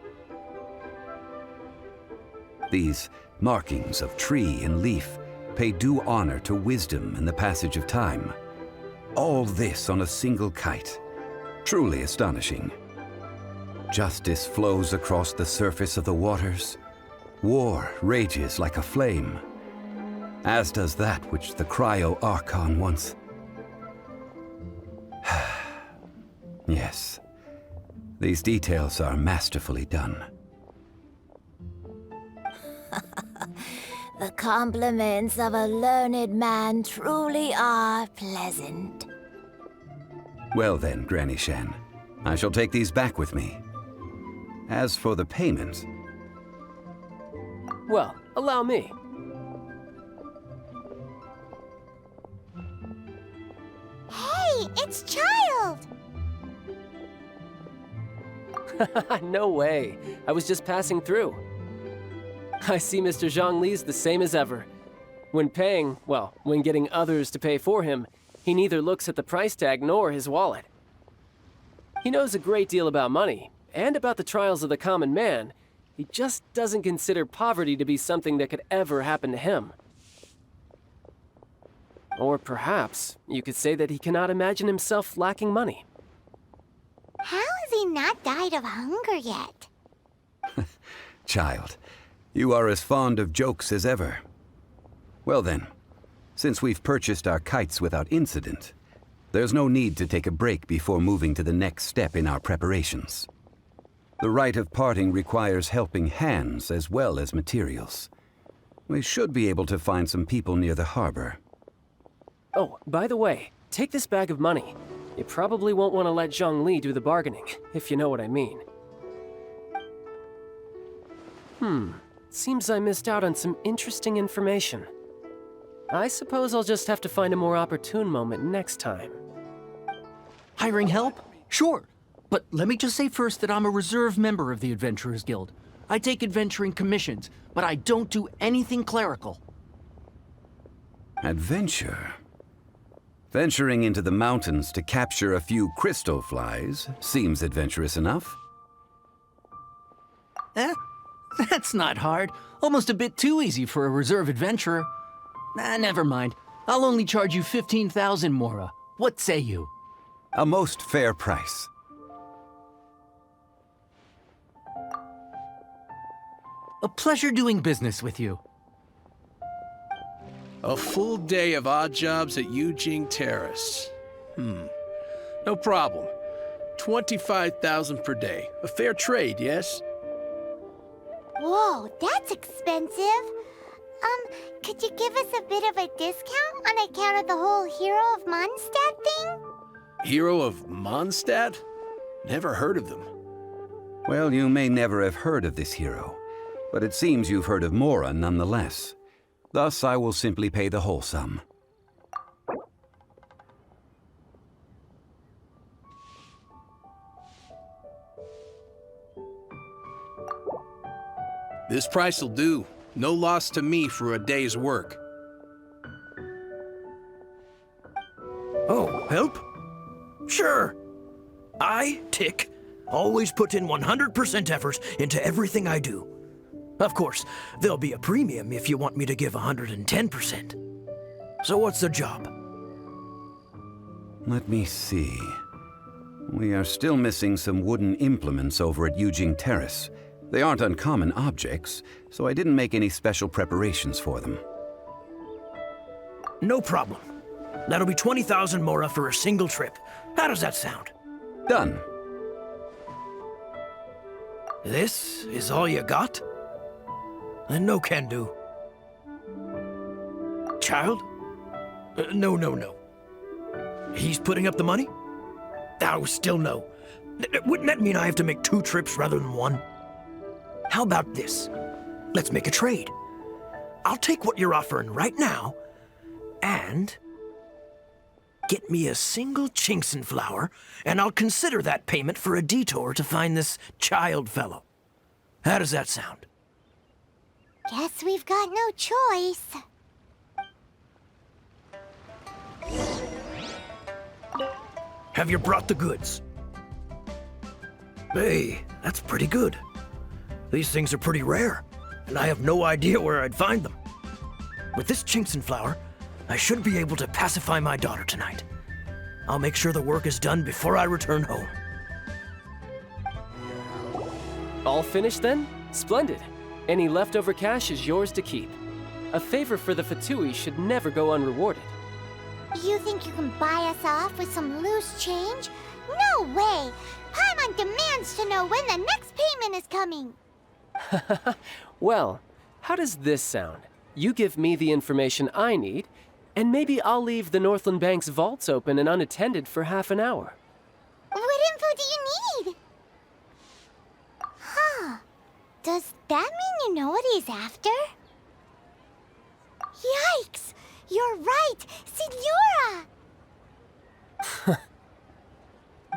E: These markings of tree and leaf pay due honor to wisdom and the passage of time. All this on a single kite. Truly astonishing. Justice flows across the surface of the waters. War rages like a flame. As does that which the Cryo Archon once... Yes. These details are masterfully done.
I: The compliments of a learned man truly are pleasant.
E: Well then, Granny Shan, I shall take these back with me. As for the payment...
C: Well, allow me.
B: Hey, it's Child!
C: No way. I was just passing through. I see Mr. Zhongli's the same as ever. When paying, well, when getting others to pay for him, he neither looks at the price tag nor his wallet. He knows a great deal about money, and about the trials of the common man. He just doesn't consider poverty to be something that could ever happen to him. Or perhaps you could say that he cannot imagine himself lacking money.
B: How has he not died of hunger yet?
E: Child, you are as fond of jokes as ever. Well then, since we've purchased our kites without incident, there's no need to take a break before moving to the next step in our preparations. The rite of parting requires helping hands as well as materials. We should be able to find some people near the harbor.
C: Oh, by the way, take this bag of money. You probably won't want to let Zhongli do the bargaining, if you know what I mean. Seems I missed out on some interesting information. I suppose I'll just have to find a more opportune moment next time.
K: Hiring help? Sure. But let me just say first that I'm a reserve member of the Adventurers Guild. I take adventuring commissions, but I don't do anything clerical.
E: Adventure? Venturing into the mountains to capture a few crystal flies seems adventurous enough.
K: That's not hard. Almost a bit too easy for a reserve adventurer. Never mind. I'll only charge you 15,000 Mora. What say you?
E: A most fair price.
K: A pleasure doing business with you.
F: A full day of odd jobs at Yujing Terrace. No problem. 25,000 per day. A fair trade, yes?
B: Whoa, that's expensive. Could you give us a bit of a discount on account of the whole Hero of Mondstadt thing?
F: Hero of Mondstadt? Never heard of them.
E: Well, you may never have heard of this hero, but it seems you've heard of Mora nonetheless. Thus, I will simply pay the whole sum.
F: This price will do. No loss to me for a day's work.
L: Oh, help? Sure. I, Tick, always put in 100% effort into everything I do. Of course, there'll be a premium if you want me to give 110%. So what's the job?
E: Let me see. We are still missing some wooden implements over at Yujing Terrace. They aren't uncommon objects, so I didn't make any special preparations for them.
L: No problem. That'll be 20,000 mora for a single trip. How does that sound?
E: Done.
L: This is all you got? Then no can do. Child? No. He's putting up the money? Oh, still no. Wouldn't that mean I have to make 2 trips rather than 1? How about this? Let's make a trade. I'll take what you're offering right now, and get me a single Chinxin flower, and I'll consider that payment for a detour to find this child fellow. How does that sound?
B: Guess we've got no choice.
L: Have you brought the goods? Hey, that's pretty good. These things are pretty rare, and I have no idea where I'd find them. With this Chinxin flower, I should be able to pacify my daughter tonight. I'll make sure the work is done before I return home.
C: All finished then? Splendid. Any leftover cash is yours to keep. A favor for the Fatui should never go unrewarded.
B: You think you can buy us off with some loose change? No way! Paimon demands to know when the next payment is coming!
C: Well, how does this sound? You give me the information I need, and maybe I'll leave the Northland Bank's vaults open and unattended for half an hour.
B: What info do you need? Huh. Does that mean you know what he's after? Yikes! You're right! Signora!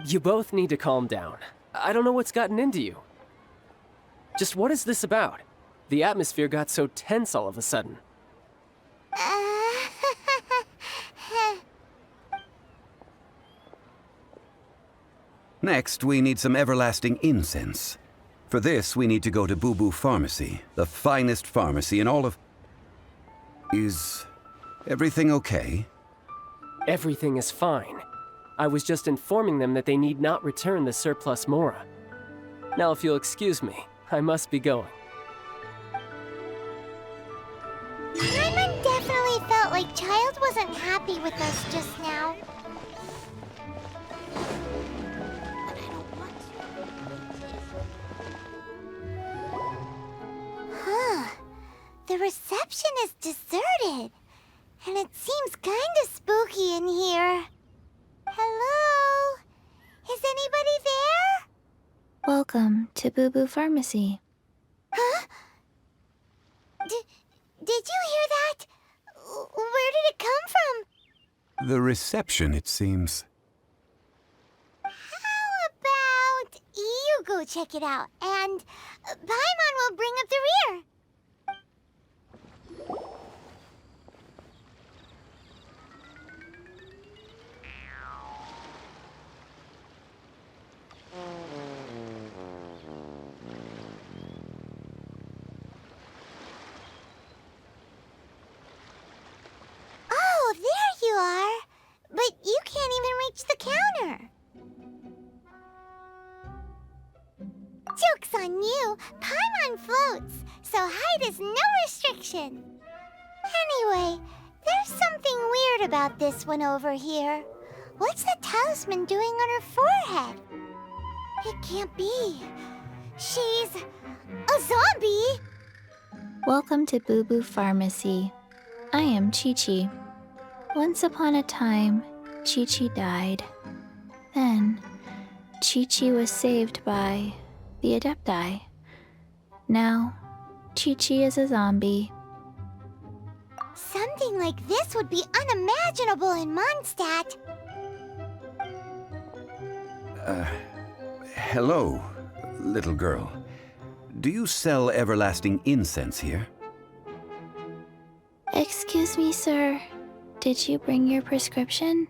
C: You both need to calm down. I don't know what's gotten into you. Just what is this about? The atmosphere got so tense all of a sudden.
E: Next, we need some everlasting incense. For this, we need to go to Boo Boo Pharmacy, the finest pharmacy in all of... Is everything okay?
C: Everything is fine. I was just informing them that they need not return the surplus mora. Now, if you'll excuse me, I must be going.
B: Paimon definitely felt like Child wasn't happy with us just now. Huh. The reception is deserted. And it seems kinda spooky in here. Hello? Is anybody there?
M: Welcome to Boo Boo Pharmacy.
B: Huh? Did you hear that? Where did it come from?
E: The reception, it seems.
B: How about you go check it out, and Paimon will bring up the rear. Oh, there you are. But you can't even reach the counter. Joke's on you. Paimon floats, so height is no restriction. Anyway, there's something weird about this one over here. What's the talisman doing on her forehead? It can't be. She's a zombie.
M: Welcome to Boo Boo Pharmacy. I am Chi-Chi. Once upon a time, Chi-Chi died. Then, Chi-Chi was saved by the Adepti. Now, Chi-Chi is a zombie.
B: Something like this would be unimaginable in Mondstadt.
E: Hello, little girl. Do you sell everlasting incense here?
M: Excuse me, sir. Did you bring your prescription?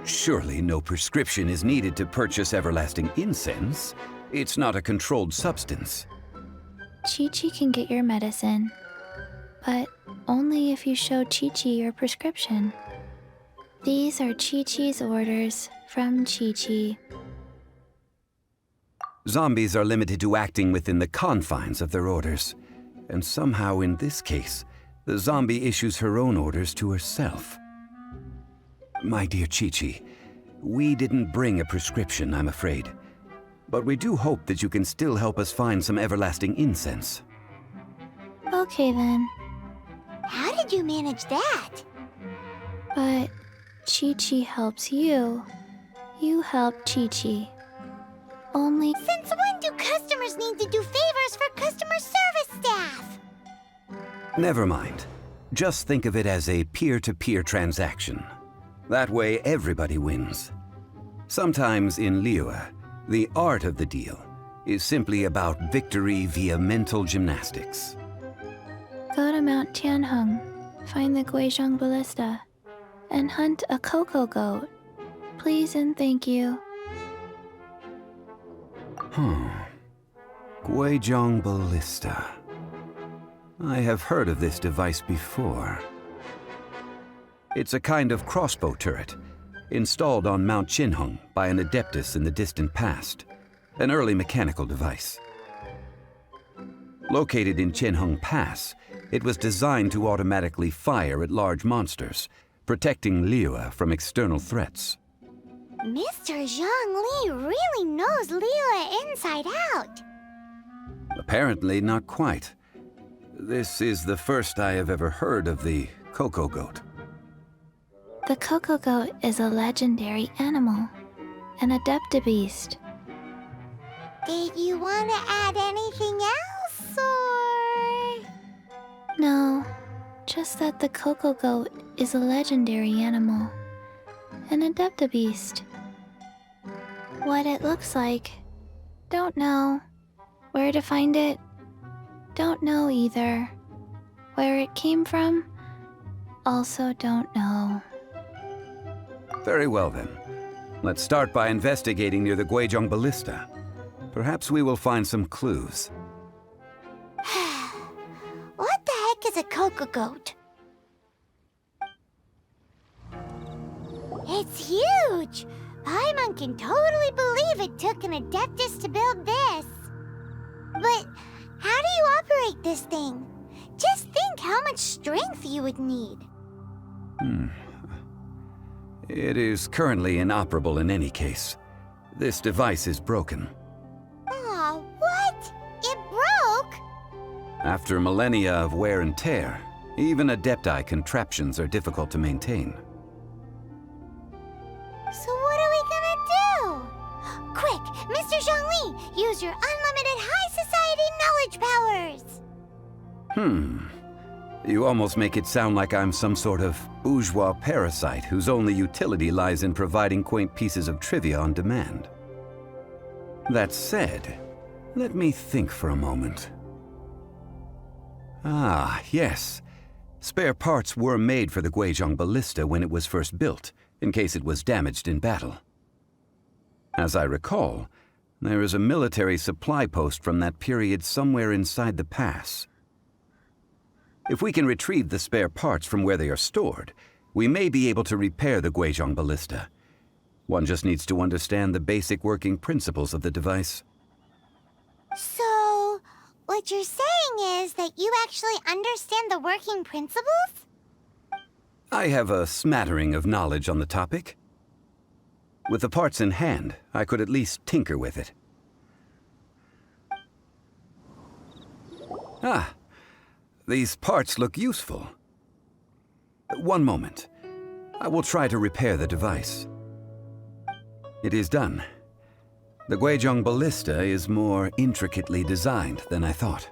E: Surely no prescription is needed to purchase everlasting incense. It's not a controlled substance.
M: Chi-Chi can get your medicine, but only if you show Chi-Chi your prescription. These are Chi-Chi's orders from Chi-Chi.
E: Zombies are limited to acting within the confines of their orders. And somehow in this case, the zombie issues her own orders to herself. My dear Chi-Chi, we didn't bring a prescription, I'm afraid. But we do hope that you can still help us find some everlasting incense.
M: Okay then.
B: How did you manage that?
M: But Chi-Chi helps you. You help Chi-Chi. Only
B: Since when do customers need to do favors for customer service staff?
E: Never mind. Just think of it as a peer-to-peer transaction. That way everybody wins. Sometimes in Liyue, the art of the deal is simply about victory via mental gymnastics.
M: go to Mount Tianheng, find the Guizhong Ballista, and hunt a cocoa goat. Please and thank you.
E: Guizhong Ballista. I have heard of this device before. It's a kind of crossbow turret, installed on Mount Tianheng by an adeptus in the distant past, an early mechanical device. Located in Tianheng Pass, it was designed to automatically fire at large monsters, protecting Liyue from external threats.
B: Mr. Zhang Li really knows Liyue inside out.
E: Apparently not quite. This is the first I have ever heard of the cocoa goat.
M: The cocoa goat is a legendary animal, an adeptabeast.
B: Did you want to add anything else, or...?
M: No, just that the cocoa goat is a legendary animal, an adeptabeast. What it looks like, don't know. Where to find it, don't know either. Where it came from, also don't know.
E: Very well then. Let's start by investigating near the Guizhong Ballista. Perhaps we will find some clues.
B: What the heck is a cocoa goat? It's huge! Paimon can totally believe it took an adeptus to build this. But how do you operate this thing? Just think how much strength you would need.
E: It is currently inoperable in any case. This device is broken.
B: Aw, what? It broke?
E: After millennia of wear and tear, even adepti contraptions are difficult to maintain.
B: So what are we gonna do? Quick, Mr. Zhongli, use your unlimited high society knowledge powers!
E: You almost make it sound like I'm some sort of bourgeois parasite whose only utility lies in providing quaint pieces of trivia on demand. That said, let me think for a moment. Ah, yes. Spare parts were made for the Guizhong Ballista when it was first built, in case it was damaged in battle. As I recall, there is a military supply post from that period somewhere inside the pass. If we can retrieve the spare parts from where they are stored, we may be able to repair the Guizhong Ballista. One just needs to understand the basic working principles of the device.
B: So, what you're saying is that you actually understand the working principles?
E: I have a smattering of knowledge on the topic. With the parts in hand, I could at least tinker with it. Ah, these parts look useful. One moment. I will try to repair the device. It is done. The Guizhong Ballista is more intricately designed than I thought.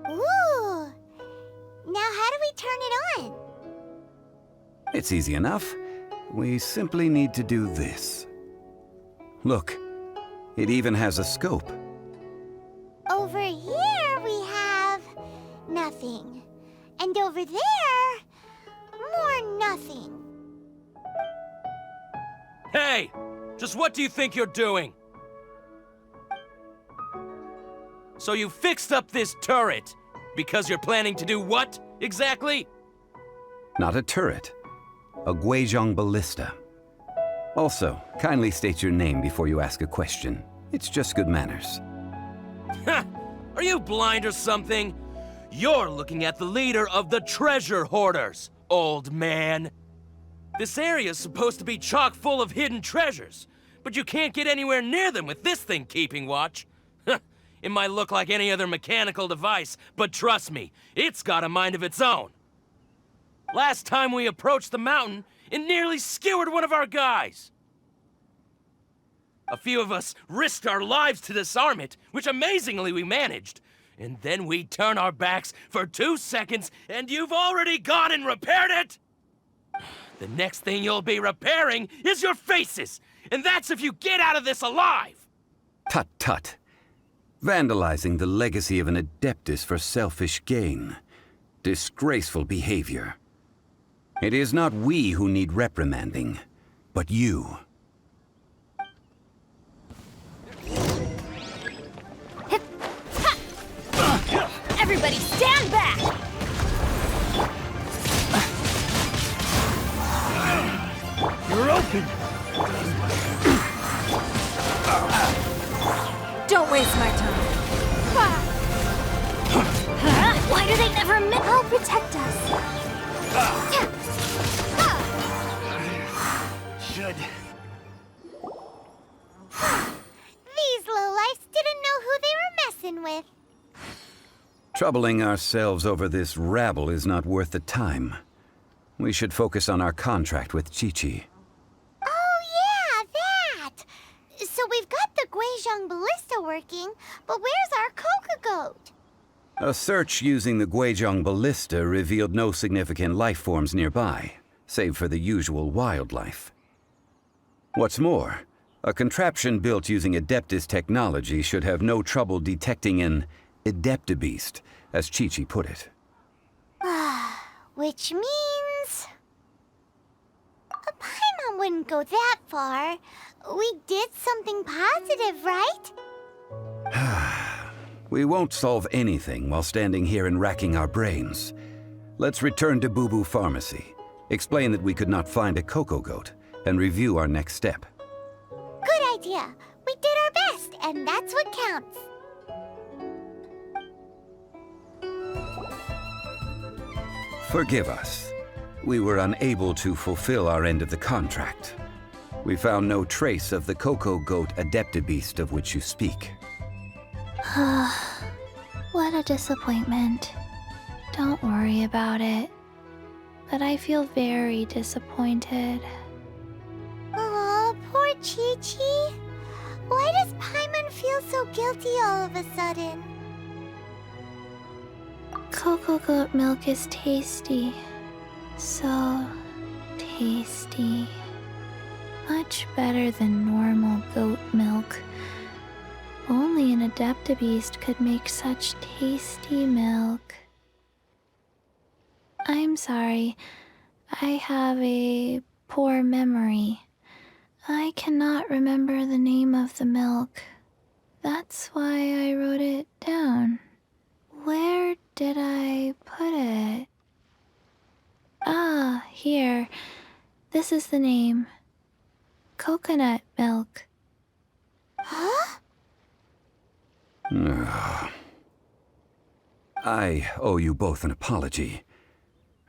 B: Ooh! Now how do we turn it on?
E: It's easy enough. We simply need to do this. Look, it even has a scope.
B: Over here we have... nothing. And over there... more nothing.
H: Hey! Just what do you think you're doing? So you fixed up this turret because you're planning to do what, exactly?
E: Not a turret. a Guizhong ballista. Also, kindly state your name before you ask a question. It's just good manners.
H: Ha! Are you blind or something? You're looking at the leader of the treasure hoarders, old man. This area's supposed to be chock full of hidden treasures, but you can't get anywhere near them with this thing keeping watch. It might look like any other mechanical device, but trust me, it's got a mind of its own. Last time we approached the mountain, it nearly skewered one of our guys. A few of us risked our lives to disarm it, which amazingly we managed. And then we turn our backs for 2 seconds, and you've already gone and repaired it! The next thing you'll be repairing is your faces! And that's if you get out of this alive!
E: Tut tut. Vandalizing the legacy of an Adeptus for selfish gain. Disgraceful behavior. It is not we who need reprimanding, but you.
A: Everybody stand back!
L: You're open!
A: Don't waste my time. Why do they never admit?
B: I'll protect us.
L: Should.
B: These lowlifes didn't know who they were messing with.
E: Troubling ourselves over this rabble is not worth the time. We should focus on our contract with Chi-Chi.
B: Oh yeah, that! So we've got the Guizhong ballista working, but where's our Coca goat?
E: A search using the Guizhong ballista revealed no significant life forms nearby, save for the usual wildlife. What's more, a contraption built using Adeptus technology should have no trouble detecting an Adeptabeast, as Chi-Chi put it.
B: Which means... Paimon wouldn't go that far. We did something positive, right?
E: We won't solve anything while standing here and racking our brains. Let's return to Boo Boo Pharmacy, explain that we could not find a Coco Goat, and review our next step.
B: Good idea. We did our best, and that's what counts.
E: Forgive us. We were unable to fulfill our end of the contract. We found no trace of the Coco Goat Adeptabeast of which you speak.
M: What a disappointment. Don't worry about it. But I feel very disappointed.
B: Aw, poor Chi-Chi. Why does Paimon feel so guilty all of a sudden?
M: Cocoa goat milk is tasty. So tasty. Much better than normal goat milk. Only an Adeptabeast could make such tasty milk. I'm sorry. I have a poor memory. I cannot remember the name of the milk. That's why I wrote it down. Where did I put it? Ah, here. This is the name. Coconut milk.
B: Huh?
E: I owe you both an apology.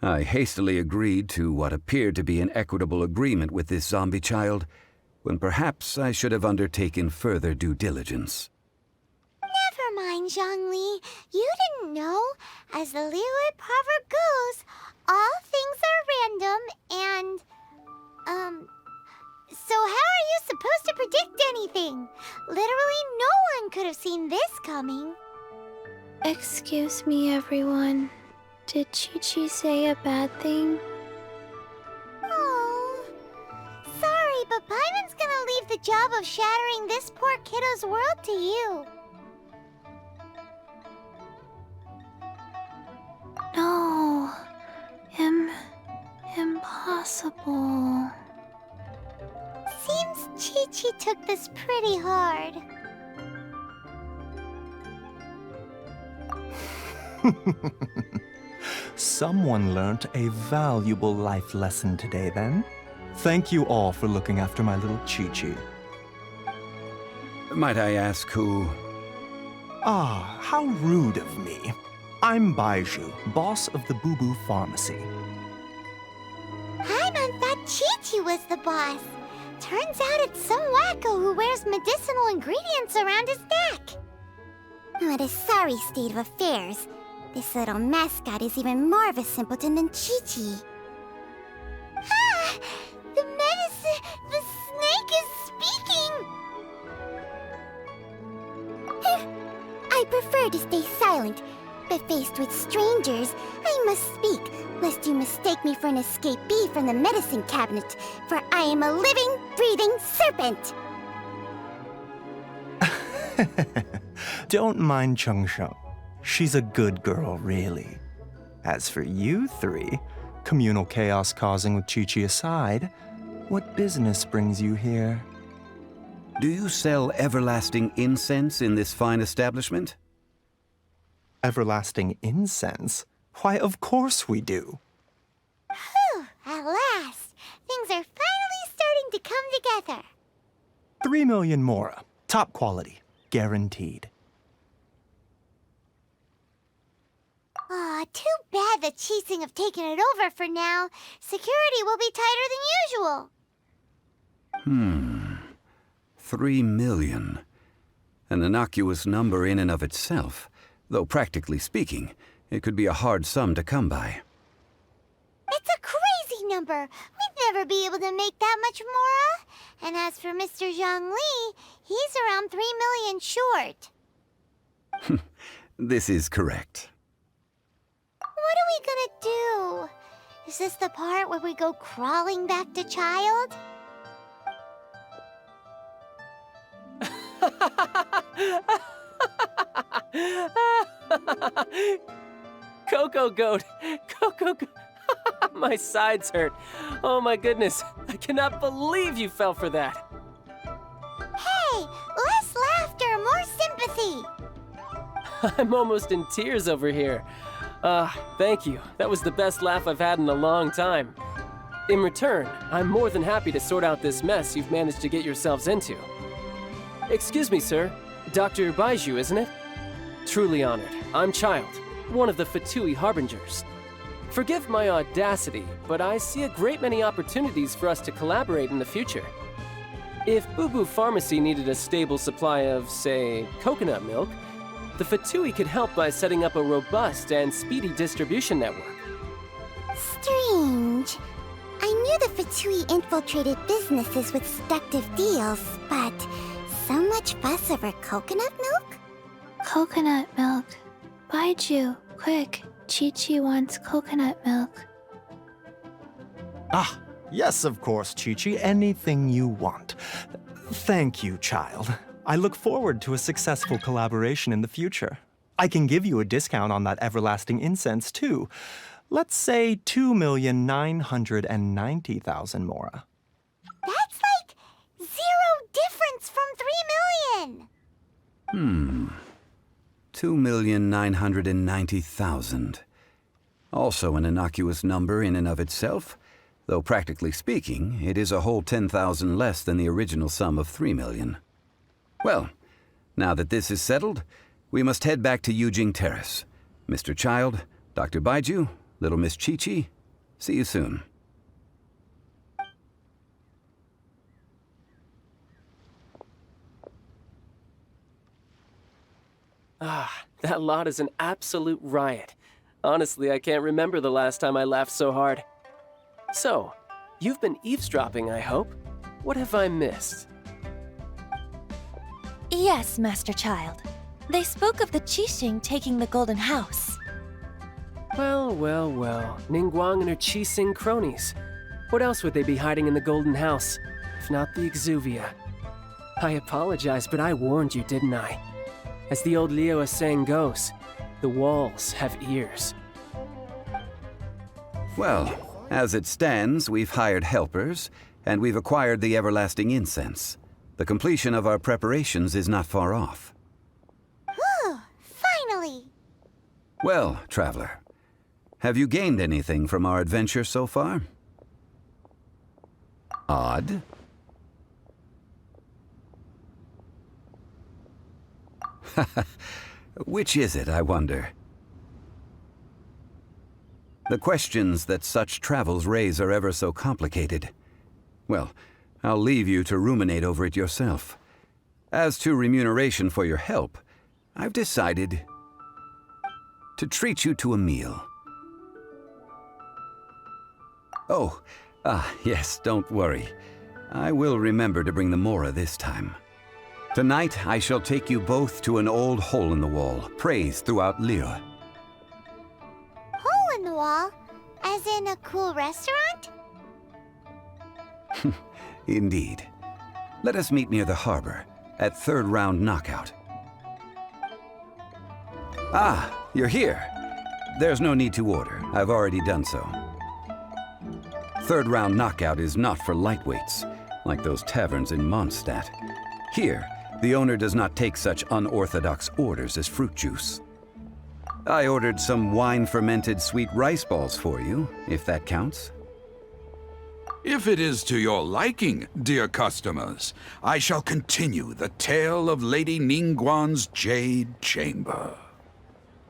E: I hastily agreed to what appeared to be an equitable agreement with this zombie child, when perhaps I should have undertaken further due diligence.
B: Never mind, Zhongli. You didn't know. As the Liyue proverb goes, all things are random and, so how are you supposed to predict anything? Literally no one could have seen this coming.
M: Excuse me, everyone. Did Chi-Chi say a bad thing?
B: Oh, sorry, but Paimon's gonna leave the job of shattering this poor kiddo's world to you.
M: No. Impossible.
B: Seems Chi-Chi took this pretty hard.
D: Someone learnt a valuable life lesson today, then. Thank you all for looking after my little Chi-Chi.
E: Might I ask who...
D: Ah, how rude of me. I'm Baiju, boss of the Boo Boo Pharmacy.
B: Paimon thought Chi-Chi was the boss. Turns out it's some wacko who wears medicinal ingredients around his neck. What a sorry state of affairs. This little mascot is even more of a simpleton than Chi-Chi. Ah! The medicine... the snake is speaking! I prefer to stay silent, but faced with strangers, I must speak, lest you mistake me for an escapee from the medicine cabinet, for I am a living, breathing serpent!
D: Don't mind Chung Sheng. She's a good girl, really. As for you three, communal chaos causing with Chi-Chi aside, what business brings you here?
E: Do you sell everlasting incense in this fine establishment?
D: Everlasting incense? Why, of course we do.
B: Whew, at last! Things are finally starting to come together.
D: 3 million mora. Top quality. Guaranteed.
B: Aw, too bad the Chising have taken it over for now. Security will be tighter than usual.
E: 3 million. An innocuous number in and of itself, though practically speaking, it could be a hard sum to come by.
B: It's a crazy number. We'd never be able to make that much mora. And as for Mr. Zhongli, he's around 3 million short.
E: This is correct.
B: What are we gonna do? Is this the part where we go crawling back to child?
C: Coco Goat! Coco Goat! My sides hurt. Oh my goodness. I cannot believe you fell for that.
B: Hey, less laughter, more sympathy.
C: I'm almost in tears over here. Thank you. That was the best laugh I've had in a long time. In return, I'm more than happy to sort out this mess you've managed to get yourselves into. Excuse me, sir. Dr. Baiju, isn't it? Truly honored. I'm Child, one of the Fatui Harbingers. Forgive my audacity, but I see a great many opportunities for us to collaborate in the future. If Boo Boo Pharmacy needed a stable supply of, say, coconut milk, the Fatui could help by setting up a robust and speedy distribution network.
B: Strange. I knew the Fatui infiltrated businesses with seductive deals, but so much fuss over coconut milk?
M: Coconut milk. Baiju, quick. Chi-Chi wants coconut milk.
D: Ah, yes, of course, Chi-Chi. Anything you want. Thank you, child. I look forward to a successful collaboration in the future. I can give you a discount on that everlasting incense, too. Let's say 2,990,000 mora.
B: That's like 0 difference from 3 million!
E: 2,990,000. Also an innocuous number in and of itself, though practically speaking, it is a whole 10,000 less than the original sum of 3 million. Well, now that this is settled, we must head back to Yujing Terrace. Mr. Child, Dr. Baiju, little Miss Chi-Chi, see you soon.
C: That lot is an absolute riot. Honestly, I can't remember the last time I laughed so hard. So, you've been eavesdropping, I hope? What have I missed?
A: Yes, Master Child. They spoke of the Qixing taking the Golden House.
C: Well, well, well. Ningguang and her Qixing cronies. What else would they be hiding in the Golden House, if not the Exuvia? I apologize, but I warned you, didn't I? As the old Liu saying goes, the walls have ears.
E: Well, as it stands, we've hired helpers, and we've acquired the everlasting incense. The completion of our preparations is not far off.
B: Whew, finally!
E: Well, traveler, Have you gained anything from our adventure so far? Odd. Which is it, I wonder? The questions that such travels raise are ever so complicated. Well, I'll leave you to ruminate over it yourself. As to remuneration for your help, I've decided to treat you to a meal. Oh, yes, don't worry. I will remember to bring the Mora this time. Tonight, I shall take you both to an old hole in the wall, praised throughout Liyue.
B: Hole in the wall? As in a cool restaurant?
E: Indeed. Let us meet near the harbor, at third round knockout. Ah, you're here. There's no need to order. I've already done so. Third round knockout is not for lightweights, like those taverns in Mondstadt. Here, the owner does not take such unorthodox orders as fruit juice. I ordered some wine-fermented sweet rice balls for you, if that counts.
N: If it is to your liking, dear customers, I shall continue the tale of Lady Ningguang's Jade Chamber.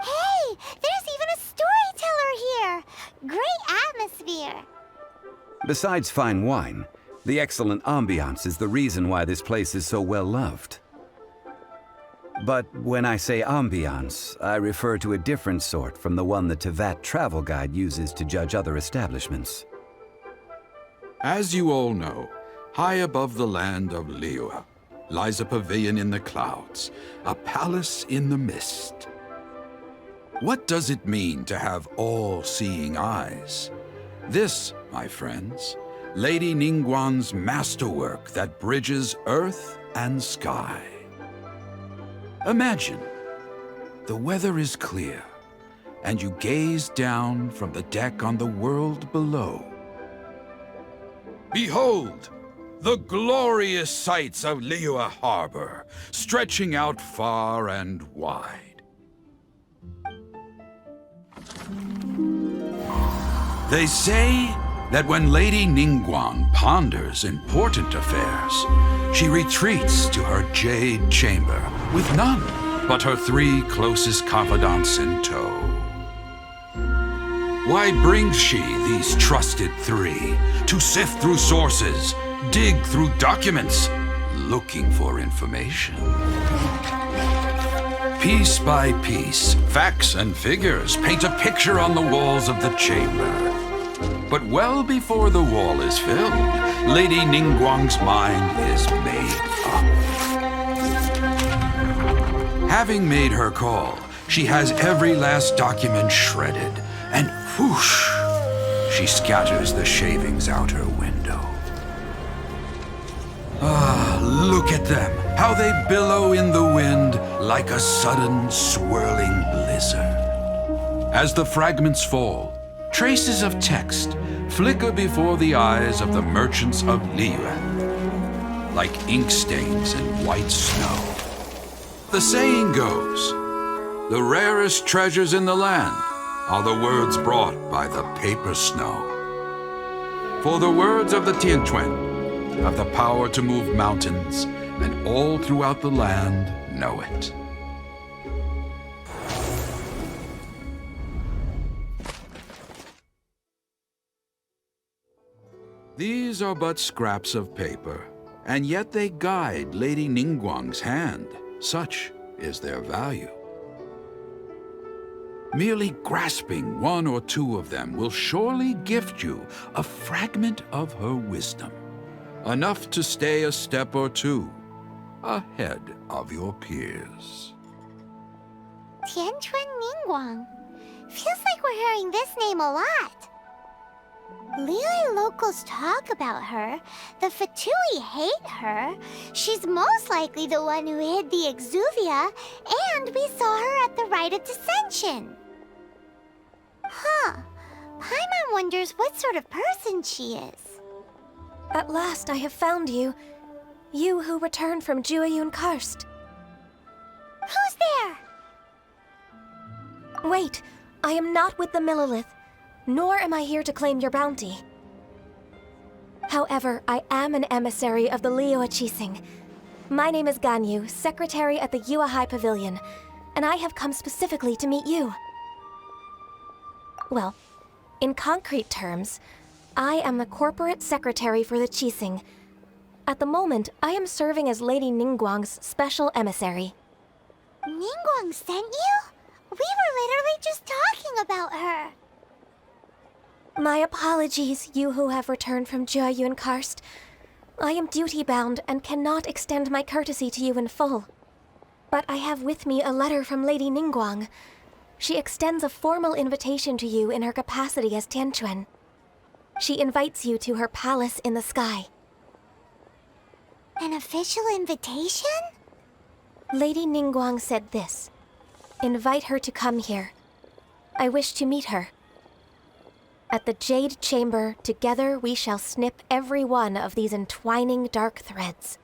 B: Hey, there's even a storyteller here! Great atmosphere!
E: Besides fine wine, the excellent ambiance is the reason why this place is so well loved. But when I say ambiance, I refer to a different sort from the one the Tevat travel guide uses to judge other establishments.
N: As you all know, high above the land of Liyue lies a pavilion in the clouds, a palace in the mist. What does it mean to have all-seeing eyes? This, my friends, Lady Ningguang's masterwork that bridges earth and sky. Imagine, the weather is clear, and you gaze down from the deck on the world below. Behold, the glorious sights of Liyue Harbor, stretching out far and wide. They say that when Lady Ningguang ponders important affairs, she retreats to her Jade Chamber with none but her 3 closest confidants in tow. Why brings she these trusted 3 to sift through sources, dig through documents, looking for information? Piece by piece, facts and figures paint a picture on the walls of the chamber. But well before the wall is filled, Lady Ningguang's mind is made up. Having made her call, she has every last document shredded, and whoosh, she scatters the shavings out her window. Ah, look at them, how they billow in the wind like a sudden swirling blizzard. As the fragments fall, traces of text flicker before the eyes of the merchants of Liyue, like ink stains in white snow. The saying goes, the rarest treasures in the land are the words brought by the paper snow. For the words of the Tianquan have the power to move mountains, and all throughout the land know it. These are but scraps of paper, and yet they guide Lady Ningguang's hand. Such is their value. Merely grasping 1 or 2 of them will surely gift you a fragment of her wisdom, enough to stay a step or 2 ahead of your peers.
B: Tianquan Ningguang. Feels like we're hearing this name a lot. Liyue locals talk about her. The Fatui hate her. She's most likely the one who hid the exuvia, and we saw her at the rite of dissension. Huh. Paimon wonders what sort of person she is.
A: At last I have found you. You who returned from Jueyun Karst.
B: Who's there?
A: Wait, I am not with the Millilith.
O: nor am I here to claim your bounty. However, I am an emissary of the Liyue Qixing. My name is Ganyu, secretary at the Yue High Pavilion, and I have come specifically to meet you. Well, in concrete terms, I am the corporate secretary for the Qixing. At the moment, I am serving as Lady Ningguang's special emissary.
B: Ningguang sent you? We were literally just talking about her.
O: My apologies, you who have returned from Jiayun Karst. I am duty-bound and cannot extend my courtesy to you in full. But I have with me a letter from Lady Ningguang. She extends a formal invitation to you in her capacity as Tianquan. She invites you to her palace in the sky.
B: An official invitation?
O: Lady Ningguang said this. Invite her to come here. I wish to meet her. At the Jade Chamber, together we shall snip every one of these entwining dark threads.